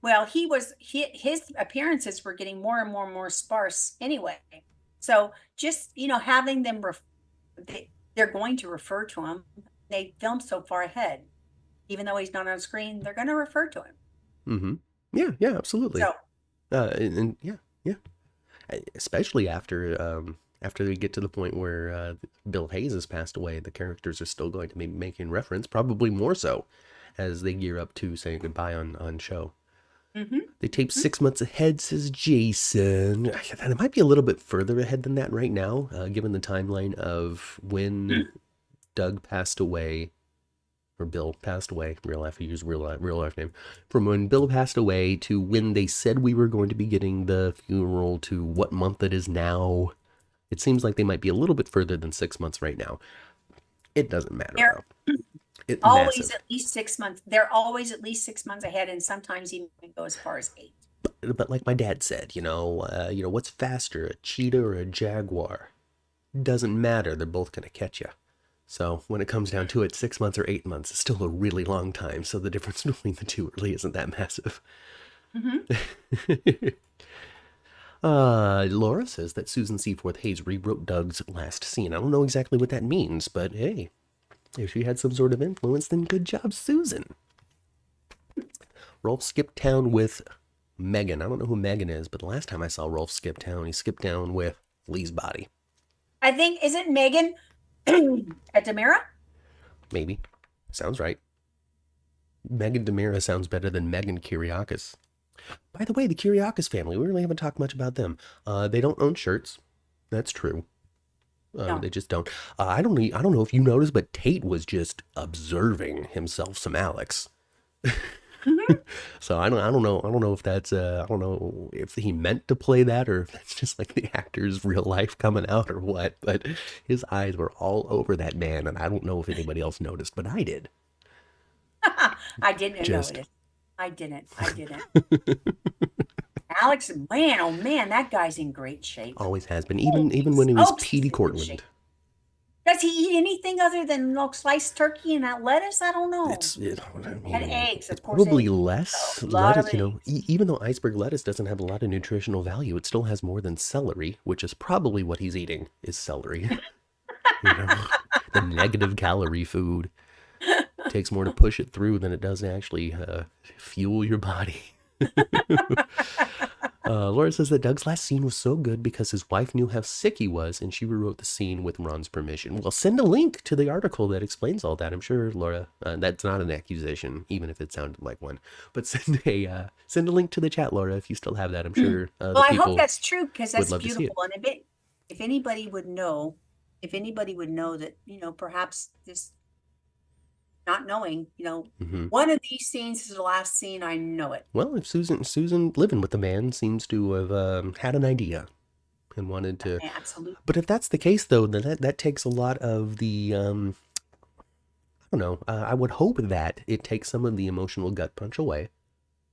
well, his appearances were getting more and more and more sparse anyway. So just, having them, they're going to refer to him. They filmed so far ahead. Even though he's not on screen, they're going to refer to him. Mm-hmm. Yeah, absolutely. So, and yeah. Especially after we get to the point where Bill Hayes has passed away, the characters are still going to be making reference, probably more so, as they gear up to saying goodbye on show. Mm-hmm. They tape 6 months ahead, says Jason. It might be a little bit further ahead than that right now, given the timeline of when Doug passed away, or Bill passed away, real life, I use real life name, from when Bill passed away to when they said we were going to be getting the funeral to what month it is now. It seems like they might be a little bit further than 6 months right now. It doesn't matter, though. It's always massive. at least 6 months. They're always at least 6 months ahead, and sometimes even go as far as 8. But like my dad said, what's faster, a cheetah or a jaguar? Doesn't matter. They're both going to catch you. So when it comes down to it, 6 months or 8 months is still a really long time. So the difference between the two really isn't that massive. Mm-hmm. Laura says that Susan Seaforth Hayes rewrote Doug's last scene. I don't know exactly what that means, but hey, if she had some sort of influence, then good job, Susan. Rolf skipped town with Megan. I don't know who Megan is, but the last time I saw Rolf skip town, he skipped town with Lee's body. I think, is it Megan at Demira? Maybe. Sounds right. Megan Demira sounds better than Megan Kiriakis. By the way, the Kiriakis family, we really haven't talked much about them. They don't own shirts. That's true. No. They just don't. I don't know if you noticed, but Tate was just observing himself some Alex. Mm-hmm. So I don't know if that's I don't know if he meant to play that or if that's just like the actor's real life coming out or what, but his eyes were all over that man, and I don't know if anybody else noticed, but I did. I didn't notice. I didn't. Alex, man, oh man, that guy's in great shape. Always has been, even when he was Petey Cortland. Does he eat anything other than sliced turkey and that lettuce? I don't know. And eggs, of course. Probably less lettuce, even though iceberg lettuce doesn't have a lot of nutritional value, it still has more than celery, which is probably what he's eating, is celery. The negative calorie food. It takes more to push it through than it does to actually fuel your body. Laura says that Doug's last scene was so good because his wife knew how sick he was and she rewrote the scene with Ron's permission. Well, send a link to the article that explains all that. I'm sure, Laura, that's not an accusation, even if it sounded like one. But send a link to the chat, Laura, if you still have that. I'm sure Well, I hope that's true because that's love to see it. beautiful. And if anybody would know that, perhaps this not knowing, one of these scenes is the last scene, I know it. Well, if Susan living with the man seems to have had an idea and wanted to. Absolutely. But if that's the case, though, then that takes a lot of the, I don't know, I would hope that it takes some of the emotional gut punch away.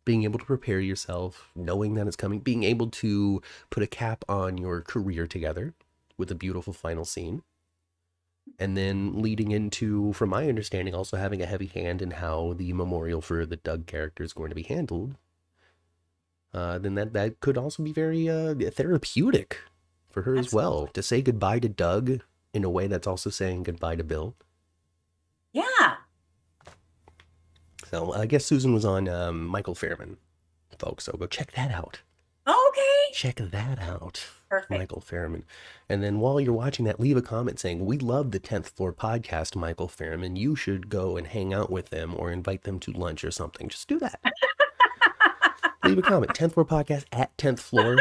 Being able to prepare yourself, knowing that it's coming, being able to put a cap on your career together with a beautiful final scene. And then leading into, from my understanding, also having a heavy hand in how the memorial for the Doug character is going to be handled. Then that could also be very therapeutic for her as well. To say goodbye to Doug in a way that's also saying goodbye to Bill. Yeah. So I guess Susan was on Michael Fairman, folks. So go check that out. Okay. Check that out. Perfect. Michael Fairman. And then while you're watching that, leave a comment saying, we love the 10th Floor podcast, Michael Fairman. You should go and hang out with them or invite them to lunch or something. Just do that. Leave a comment. 10th Floor podcast at 10th Floor,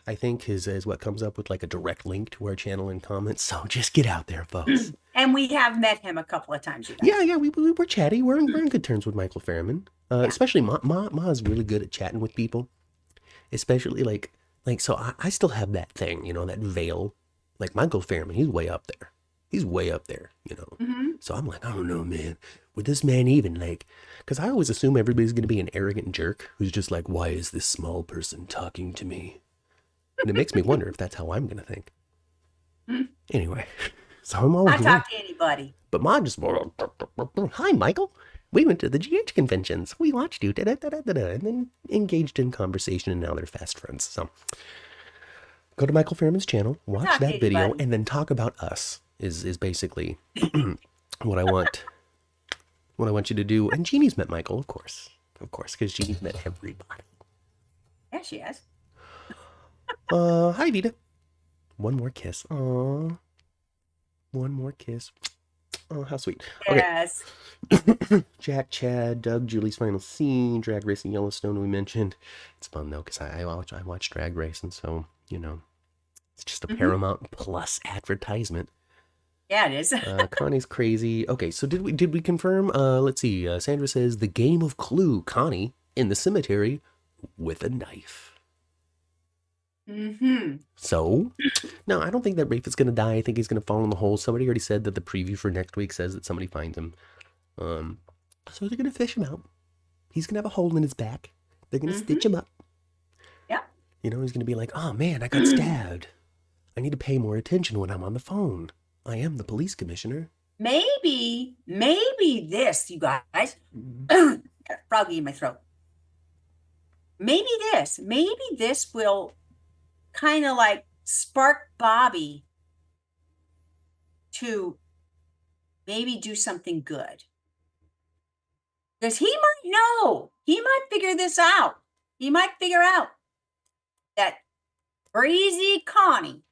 I think is what comes up with like a direct link to our channel in comments. So just get out there, folks. And we have met him a couple of times. You guys. Yeah, we're chatty. We're in good terms with Michael Fairman. Especially Ma is really good at chatting with people. Especially like so I still have that thing, that veil. Like Michael Fairman, he's way up there. So I'm like, I don't know, man. Would this man even because I always assume everybody's going to be an arrogant jerk who's just like, why is this small person talking to me? And it makes me wonder if that's how I'm going to think. Anyway, so I'm always. I talk to anybody. But Ma just, hi, Michael. We went to the GH conventions. We watched you, and then engaged in conversation, and now they're fast friends. So go to Michael Fairman's channel, watch that video, and then talk about us. Is basically what I want. What I want you to do. And Jeannie's met Michael, of course, because Jeannie's met everybody. Yeah, she has. Hi, Vita. One more kiss. Aww. One more kiss. Oh, how sweet. Okay. Yes. Jack, Chad, Doug, Julie's final scene, Drag Racing Yellowstone we mentioned. It's fun though, because I watch Drag Race, and so, it's just a Paramount Plus advertisement. Yeah, it is. Connie's crazy. Okay, so did we confirm? Let's see. Sandra says the game of Clue, Connie in the cemetery with a knife. So, no, I don't think that Rafe is going to die. I think he's going to fall in the hole. Somebody already said that the preview for next week says that somebody finds him. So they're going to fish him out. He's going to have a hole in his back. They're going to stitch him up. Yeah. He's going to be like, oh man, I got stabbed. I need to pay more attention when I'm on the phone. I am the police commissioner. Maybe this, you guys. Got a froggy in my throat. Maybe this will kind of like spark Bobby to maybe do something good. Because he might know. He might figure this out. He might figure out that crazy Connie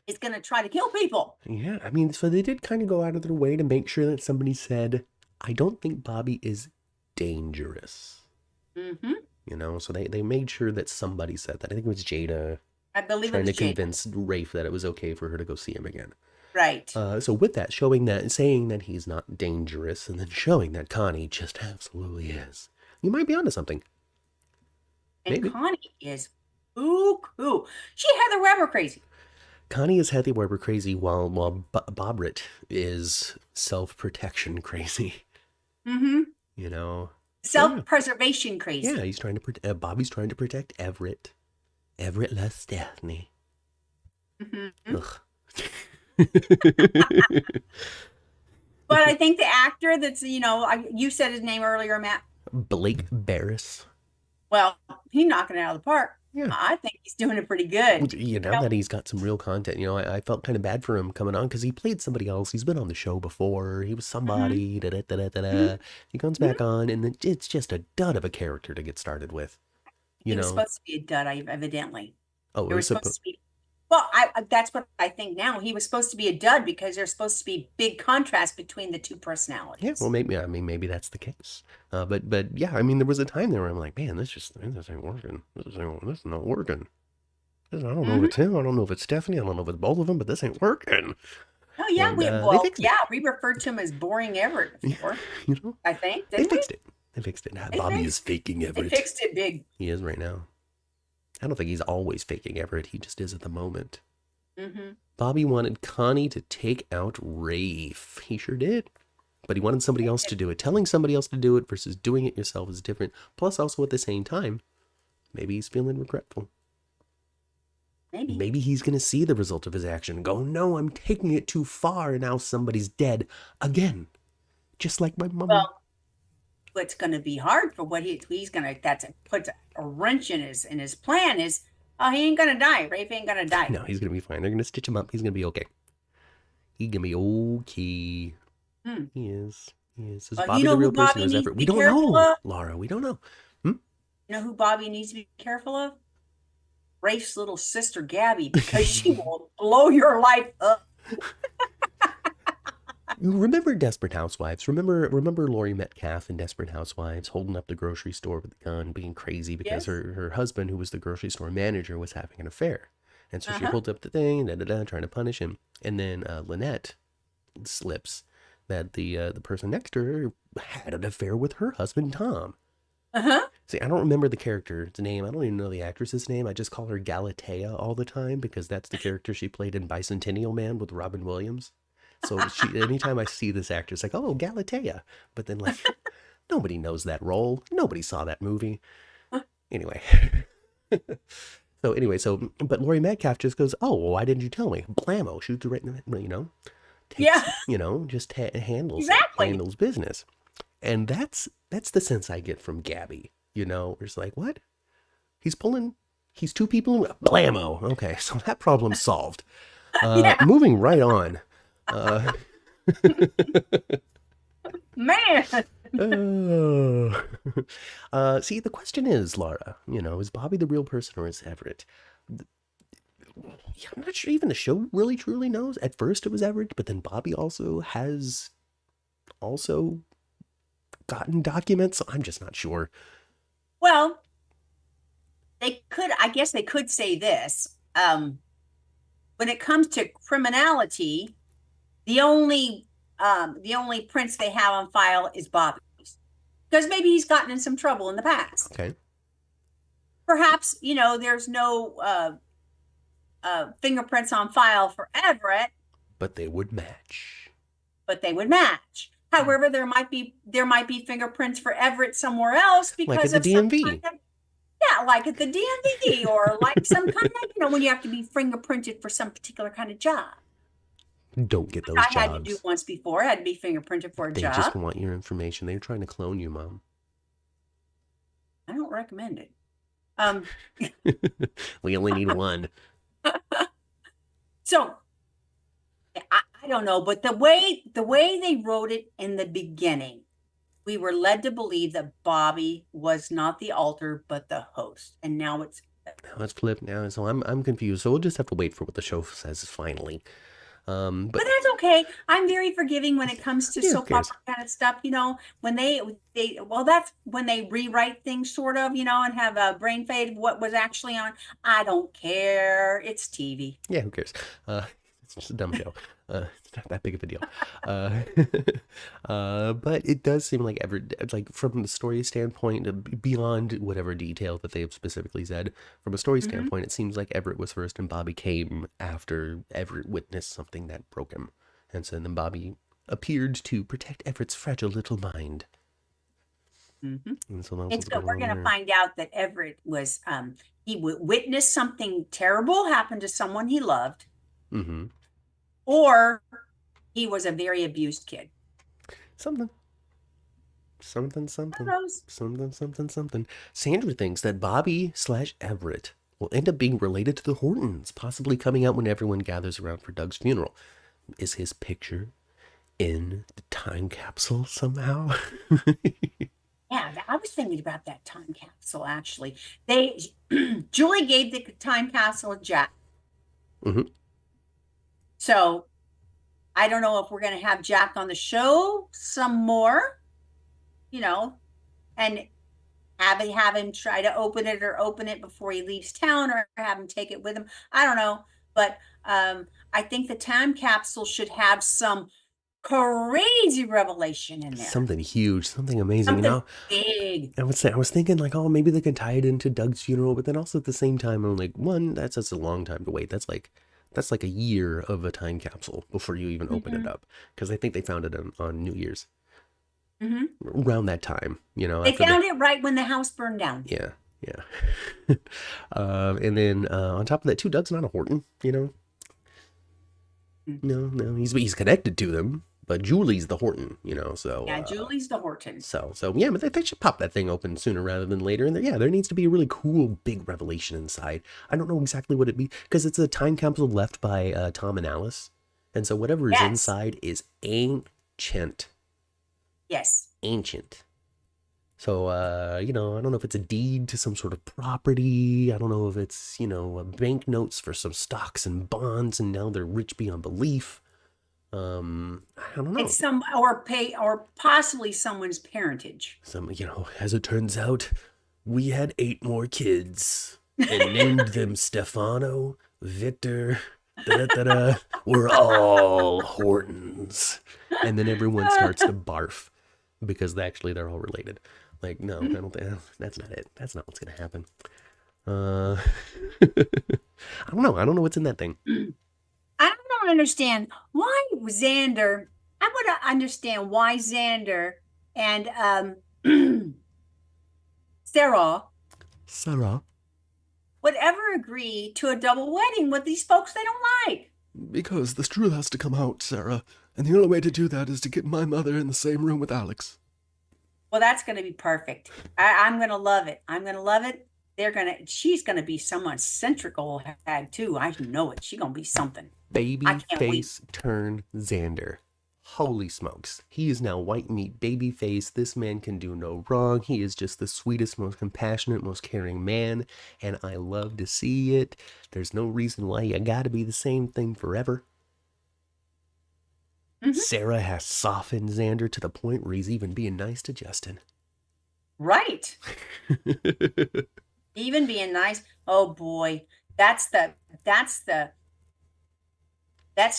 is going to try to kill people. Yeah, I mean, so they did kind of go out of their way to make sure that somebody said, I don't think Bobby is dangerous. So they made sure that somebody said that. I think it was Jada. I believe trying it was to convince Rafe that it was okay for her to go see him again. Right. So with that, saying that he's not dangerous, and then showing that Connie just absolutely is. You might be onto something. And Maybe. Connie is ooh. She had the Weber crazy. Connie is Heather Weber crazy, while Bobrit is self-protection crazy. Self-preservation crazy. Yeah, he's trying to Bobby's trying to protect Everett. Everett loves Stephanie. Ugh. But I think the actor that's, you said his name earlier, Matt. Blake Barris. Well, he's knocking it out of the park. Yeah. I think he's doing it pretty good. That he's got some real content. I felt kind of bad for him coming on because he played somebody else. He's been on the show before. He was somebody. He comes back on, and then it's just a dud of a character to get started with. He was know? supposed to be a dud, evidently. Oh, it There was was supposed supposed. to be, well, that's what I think now. He was supposed to be a dud because there's supposed to be big contrast between the two Yeah, well, personalities. maybe, I mean, maybe that's the case. But yeah, I mean, there was a time there where I'm like, man, this ain't working. This is not working. I don't know if Hmm. it's him. I don't know if it's Stephanie. I don't know if it's both of them, but this ain't working. Oh yeah, And they fixed it. we referred to him as boring Everett before, You know, I think, they didn't we? fixed it. They fixed it. They Bobby is fixed faking they Everett. fixed it big. He is right now. I don't think he's always faking Everett. He just is at the moment. Hmm. Bobby wanted Connie to take out Rafe. He sure did. But he wanted somebody else to do it. Telling somebody else to do it versus doing it yourself is different. Plus, also at the same time, maybe he's feeling regretful. Maybe he's going to see the result of his action and go, no, I'm taking it too far, and now somebody's dead again. Just like my mom. Well, what's going to be hard for what he's going to, puts a wrench in his plan is, oh, he ain't going to die. Rafe ain't going to die. No, he's going to be fine. They're going to stitch him up. He's going to be okay. He's going to be okay. He is. Is Well, Bobby the real person or is Everett? We don't know, Laura. We don't know. You know who Bobby needs to be careful of? Rafe's little sister, Gabi, because she will blow your life up. You remember Desperate Housewives? Remember Laurie Metcalf in Desperate Housewives holding up the grocery store with the gun, being crazy because her husband, who was the grocery store manager, was having an affair. And so she holds up the thing, trying to punish him. And then Lynette slips that the person next to her had an affair with her husband, Tom. See, I don't remember the character's name. I don't even know the actress's name. I just call her Galatea all the time because that's the character she played in Bicentennial Man with Robin Williams. So anytime I see this actor, it's like, oh, Galatea. But then, like, nobody knows that role. Nobody saw that movie. Anyway. But Laurie Metcalf just goes, oh, well, why didn't you tell me? Blammo, shoots right in the, just handles business. And that's the sense I get from Gabi. It's like, what? He's two people, blammo. Okay, so that problem's solved. Moving right on. Man. See, the question is, Laura, is Bobby the real person or is Everett? Yeah, I'm not sure even the show really truly knows. At first it was Everett, but then Bobby has gotten documents, so I'm just not sure. Well, I guess they could say this. When it comes to criminality, the only prints they have on file is Bobby's, because maybe he's gotten in some trouble in the past. Okay. Perhaps, there's no fingerprints on file for Everett, but they would match. However, there might be fingerprints for Everett somewhere else because like at the DMV. Like at the DMV, or like some kind of, when you have to be fingerprinted for some particular kind of job. Don't get those jobs. I had to do once before. I had to be fingerprinted for a job. They just want your information. They're trying to clone you, Mom. I don't recommend it. We only need one. So, I don't know, but the way they wrote it in the beginning, we were led to believe that Bobby was not the alter, but the host. And now it's flipped now. So I'm confused. So we'll just have to wait for what the show says finally. But that's okay. I'm very forgiving when it comes to soap opera kind of stuff. When that's when they rewrite things sort of, and have a brain fade of what was actually on. I don't care. It's TV. Yeah, who cares? It's just a dumb show. It's not that big of a deal. But it does seem like from the story standpoint, beyond whatever detail that they've specifically said, from a story standpoint, it seems like Everett was first and Bobby came after Everett witnessed something that broke him. And so then Bobby appeared to protect Everett's fragile little mind. And so we're going to find out that Everett was, he witnessed something terrible happen to someone he loved. Or he was a very abused kid. Something. Sandra thinks that Bobby/Everett will end up being related to the Hortons, possibly coming out when everyone gathers around for Doug's funeral. Is his picture in the time capsule somehow? Yeah, I was thinking about that time capsule, actually. Julie gave the time capsule to Jack. Hmm. So I don't know if we're going to have Jack on the show some more, you know, and have him try to open it before he leaves town, or have him take it with him. I don't know. But I think the time capsule should have some crazy revelation in there. Something huge, something amazing. Something big. I was thinking like, oh, maybe they could tie it into Doug's funeral, but then also at the same time, I'm like, one, that's just a long time to wait. That's like a year of a time capsule before you even open it up, because I think they found it on New Year's, around that time. They found it right when the house burned down. Yeah, yeah. And then on top of that, too, Doug's not a Horton. No, he's connected to them. But Julie's the Horton, so... Yeah, Julie's the Horton. So yeah, but they should pop that thing open sooner rather than later. And there needs to be a really cool, big revelation inside. I don't know exactly what it'd be, because it's a time capsule left by Tom and Alice. And so whatever is inside is ancient. Yes. Ancient. So, I don't know if it's a deed to some sort of property. I don't know if it's, banknotes for some stocks and bonds, and now they're rich beyond belief. I don't know. It's or possibly someone's parentage. As it turns out, we had 8 more kids and named them Stefano, Victor, we're all Hortons. And then everyone starts to barf because they're all related. Like, no, I don't think that's not it. That's not what's going to happen. I don't know. I don't know what's in that thing. I don't understand why Xander. I want to understand why Xander and Sarah would ever agree to a double wedding with these folks they don't like. Because the truth has to come out, Sarah. And the only way to do that is to get my mother in the same room with Alex. Well, that's going to be perfect. I'm going to love it. She's going to be some eccentric old hag too. I know it. She's going to be something. Baby face turn Xander. Holy smokes. He is now white meat baby face. This man can do no wrong. He is just the sweetest, most compassionate, most caring man. And I love to see it. There's no reason why you gotta be the same thing forever. Sarah has softened Xander to the point where he's even being nice to Justin. Right. Even being nice. Oh boy. That's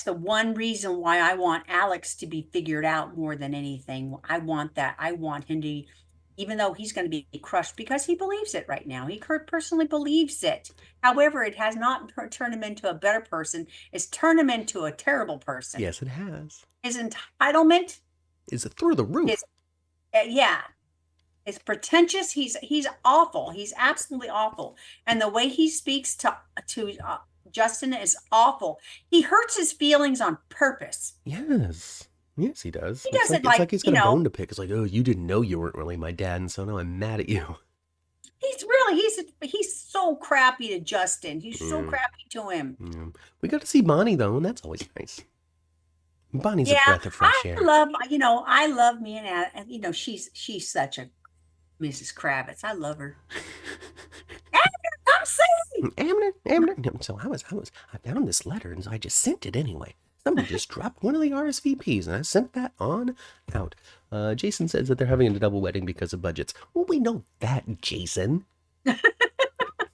the one reason why I want Alex to be figured out more than anything. I want that. I want him to, even though he's going to be crushed because he believes it right now. He personally believes it. However, it has not turned him into a better person. It's turned him into a terrible person. Yes, it has. His entitlement is through the roof. Yeah. It's pretentious. He's awful. He's absolutely awful. And the way he speaks to Justin is awful. He hurts his feelings on purpose. Yes, he does. He doesn't it's like he's got a bone to pick. It's like, oh, you didn't know you weren't really my dad, and so now I'm mad at you. He's so crappy to Justin. He's so crappy to him. We got to see Bonnie though, and that's always nice. Bonnie's a breath of fresh air. I love me and she's such a Mrs. Kravitz. I love her. Abner. So I found this letter, and so I just sent it anyway. Somebody just dropped one of the RSVPs, and I sent that on out. Jason says that they're having a double wedding because of budgets. Well, we know that, Jason.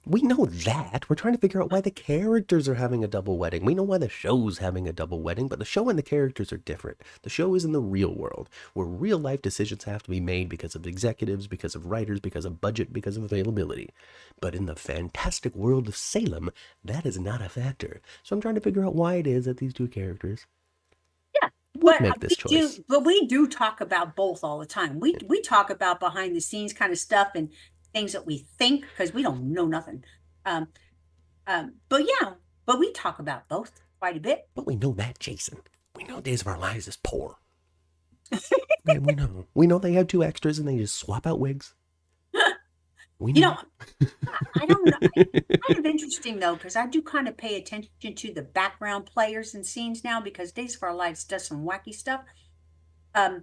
We know that. We're trying to figure out why the characters are having a double wedding. We know why the show's having a double wedding, but the show and the characters are different. The show is in the real world, where real life decisions have to be made because of executives, because of writers, because of budget, because of availability. But in the fantastic world of Salem, that is not a factor. So I'm trying to figure out why it is that these two characters would make this choice. But we do talk about both all the time. We talk about behind the scenes kind of stuff and things that we think, because we don't know nothing. But we talk about both quite a bit. But we know that, Jason. We know Days of Our Lives is poor. Man, we know they have 2 extras and they just swap out wigs. We know. I don't know. It's kind of interesting though, because I do kind of pay attention to the background players and scenes now, because Days of Our Lives does some wacky stuff. I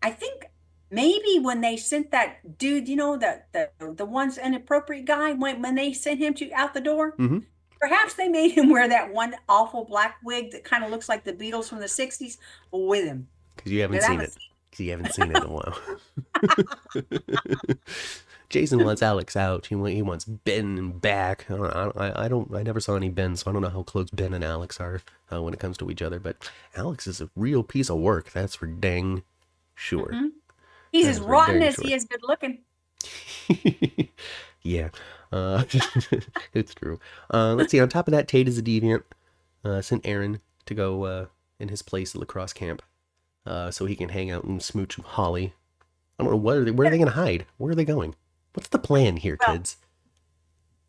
think maybe when they sent that dude, the one's inappropriate guy, when they sent him to out the door, Mm-hmm. perhaps they made him wear that one awful black wig that kind of looks like the Beatles from the 60s with him. Because you haven't Because I seen haven't it. Because you haven't seen it in a while. Jason wants Alex out. He wants Ben back. I never saw any Ben, so I don't know how close Ben and Alex are when it comes to each other. But Alex is a real piece of work. That's for dang sure. Mm-hmm. He's That as is for rotten dang as sure. he is good looking. Yeah, it's true. Let's see. On top of that, Tate is a deviant. Sent Aaron to go in his place at lacrosse camp, so he can hang out and smooch Holly. I don't know where are they going to hide? Where are they going? What's the plan here, Well, kids?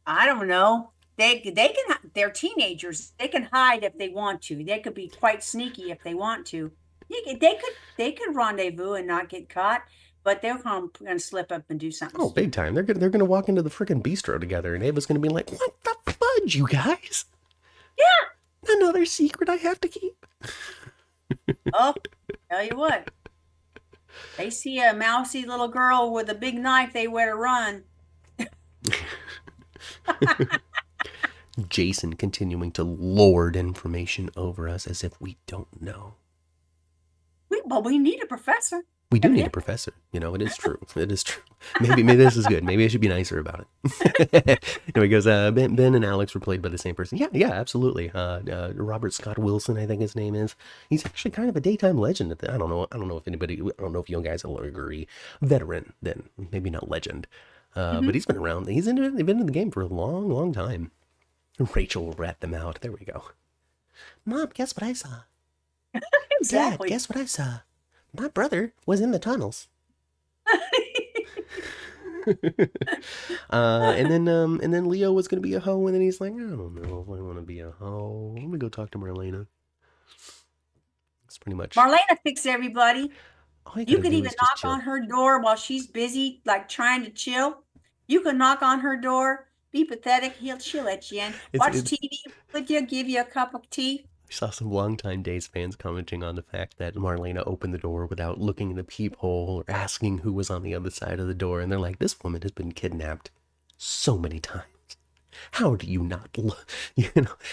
I don't know. They're teenagers. They can hide if they want to. They could be quite sneaky if they want to. They could rendezvous and not get caught, but they're going to slip up and do something. Oh, big time! They're gonna walk into the freaking bistro together, and Ava's gonna be like, "What the fudge, you guys? Yeah. Another secret I have to keep." Oh, tell you what. They see a mousy little girl with a big knife, they better run. Jason continuing to lord information over us as if we don't know. We need a professor. We do need a professor. You know, it is true. It is true. Maybe this is good. Maybe I should be nicer about it. Anyway, he goes, Ben and Alex were played by the same person. Yeah, absolutely. Robert Scott Wilson, I think his name is. He's actually kind of a daytime legend. I don't know if you guys will agree. Veteran, then. Maybe not legend. But he's been around. He's been in the game for a long, long time. Rachel will rat them out. There we go. Mom, guess what I saw? Exactly. Dad, guess what I saw? My brother was in the tunnels. And then Leo was gonna be a hoe, and then he's like, I don't know if I want to be a hoe. Let me go talk to Marlena. That's pretty much. Marlena fixed everybody. You gotta could do even is just knock chill. on her door while she's busy, like trying to chill. You can knock on her door, be pathetic. She'll let you in. Watch TV with you, give you a cup of tea. I saw some longtime Days fans commenting on the fact that Marlena opened the door without looking in the peephole or asking who was on the other side of the door, and they're like, this woman has been kidnapped so many times. How do you not look?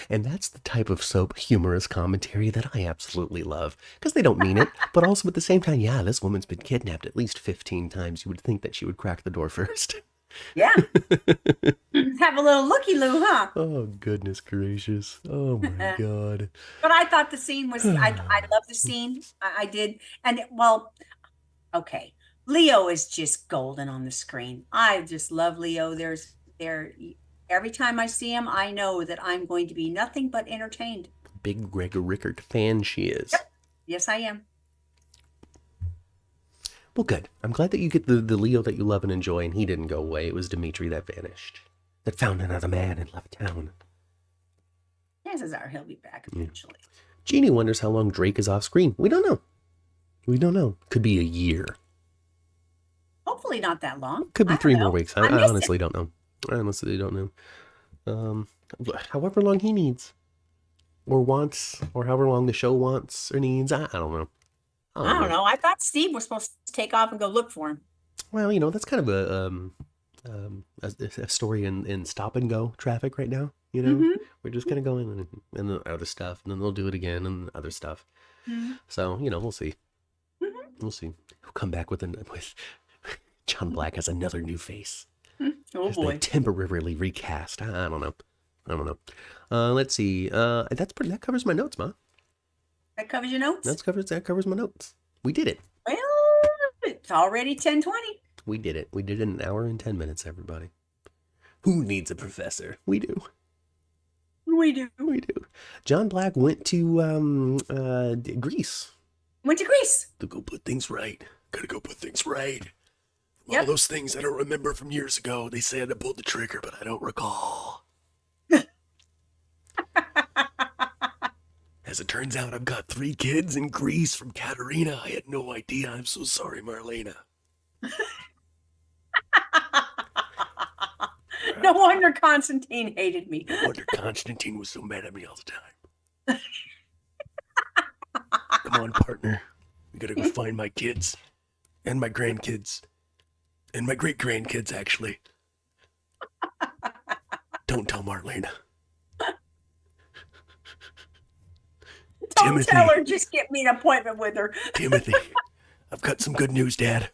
And that's the type of soap humorous commentary that I absolutely love, because they don't mean it, but also at the same time, yeah, this woman's been kidnapped at least 15 times. You would think that she would crack the door first. Yeah. Have a little looky-loo, huh? Oh, goodness gracious. Oh, my God. But I thought the scene was, I love the scene. I did. And, well, okay. Leo is just golden on the screen. I just love Leo. Every time I see him, I know that I'm going to be nothing but entertained. Big Greg Rickard fan she is. Yep. Yes, I am. Well, good. I'm glad that you get the Leo that you love and enjoy, and he didn't go away. It was Dimitri that vanished, that found another man and left town. Chances are he'll be back eventually. Jeannie wonders how long Drake is off screen. We don't know. Could be a year. Hopefully not that long. Could be 3 more weeks. I honestly don't know. However long he needs, or wants, or however long the show wants or needs. I don't know. I don't know. I thought Steve was supposed to take off and go look for him. Well, that's kind of a story in stop and go traffic right now. We're just kind of going and the other stuff, and then they'll do it again and other stuff. So we'll see. We'll see. He'll come back with John Black has another new face. Oh boy! They temporarily recast. I don't know. Let's see. That covers my notes, Ma. That covers your notes? That covers my notes. We did it. Well, it's already 10:20. We did it. We did it in an hour and 10 minutes, everybody. Who needs a professor? We do. We do. John Black went to Greece. Went to Greece. To go put things right. Gotta go put things right. Yep. All those things I don't remember from years ago. They said I pulled the trigger, but I don't recall. As it turns out, I've got 3 kids in Greece from Katerina. I had no idea. I'm so sorry, Marlena. No wonder Constantine hated me. No wonder Constantine was so mad at me all the time. Come on, partner. We gotta go find my kids. And my grandkids. And my great-grandkids, actually. Don't tell Marlena. Don't Timothy. tell her, just get me an appointment with her. Timothy, I've got some good news, Dad.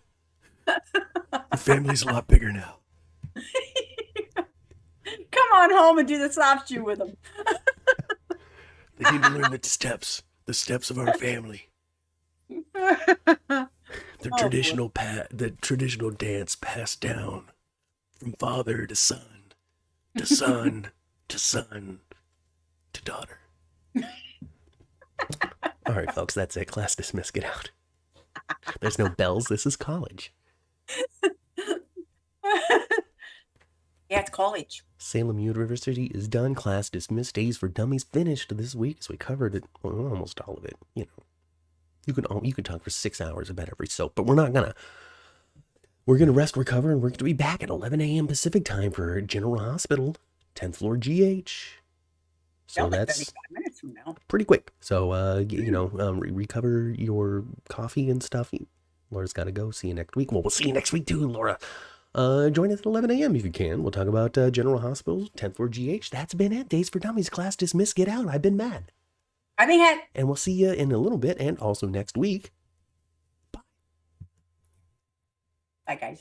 The family's a lot bigger now. Come on home and do the soft shoe with them. They need to learn the steps of our family. The traditional dance passed down from father to son, to son, to son, to daughter. All right, folks, that's it. Class dismissed. Get out. There's no bells. This is college. Yeah, it's college. Salem University is done. Class dismissed. Days for Dummies finished this week, as we covered it, well, almost all of it. You know, you could talk for 6 hours about every soap, but we're not gonna. We're gonna rest, recover, and we're gonna be back at 11 a.m. Pacific time for General Hospital, 10th floor GH. So Only that's 35 minutes from now. pretty quick. So recover your coffee and stuff. Laura's got to go. See you next week. Well, we'll see you next week too, Laura. Join us at 11 a.m. if you can. We'll talk about General Hospital, 10th floor GH. That's been it. Days for Dummies. Class dismissed. Get out. I've been mad. I think that. And we'll see you in a little bit and also next week. Bye, guys.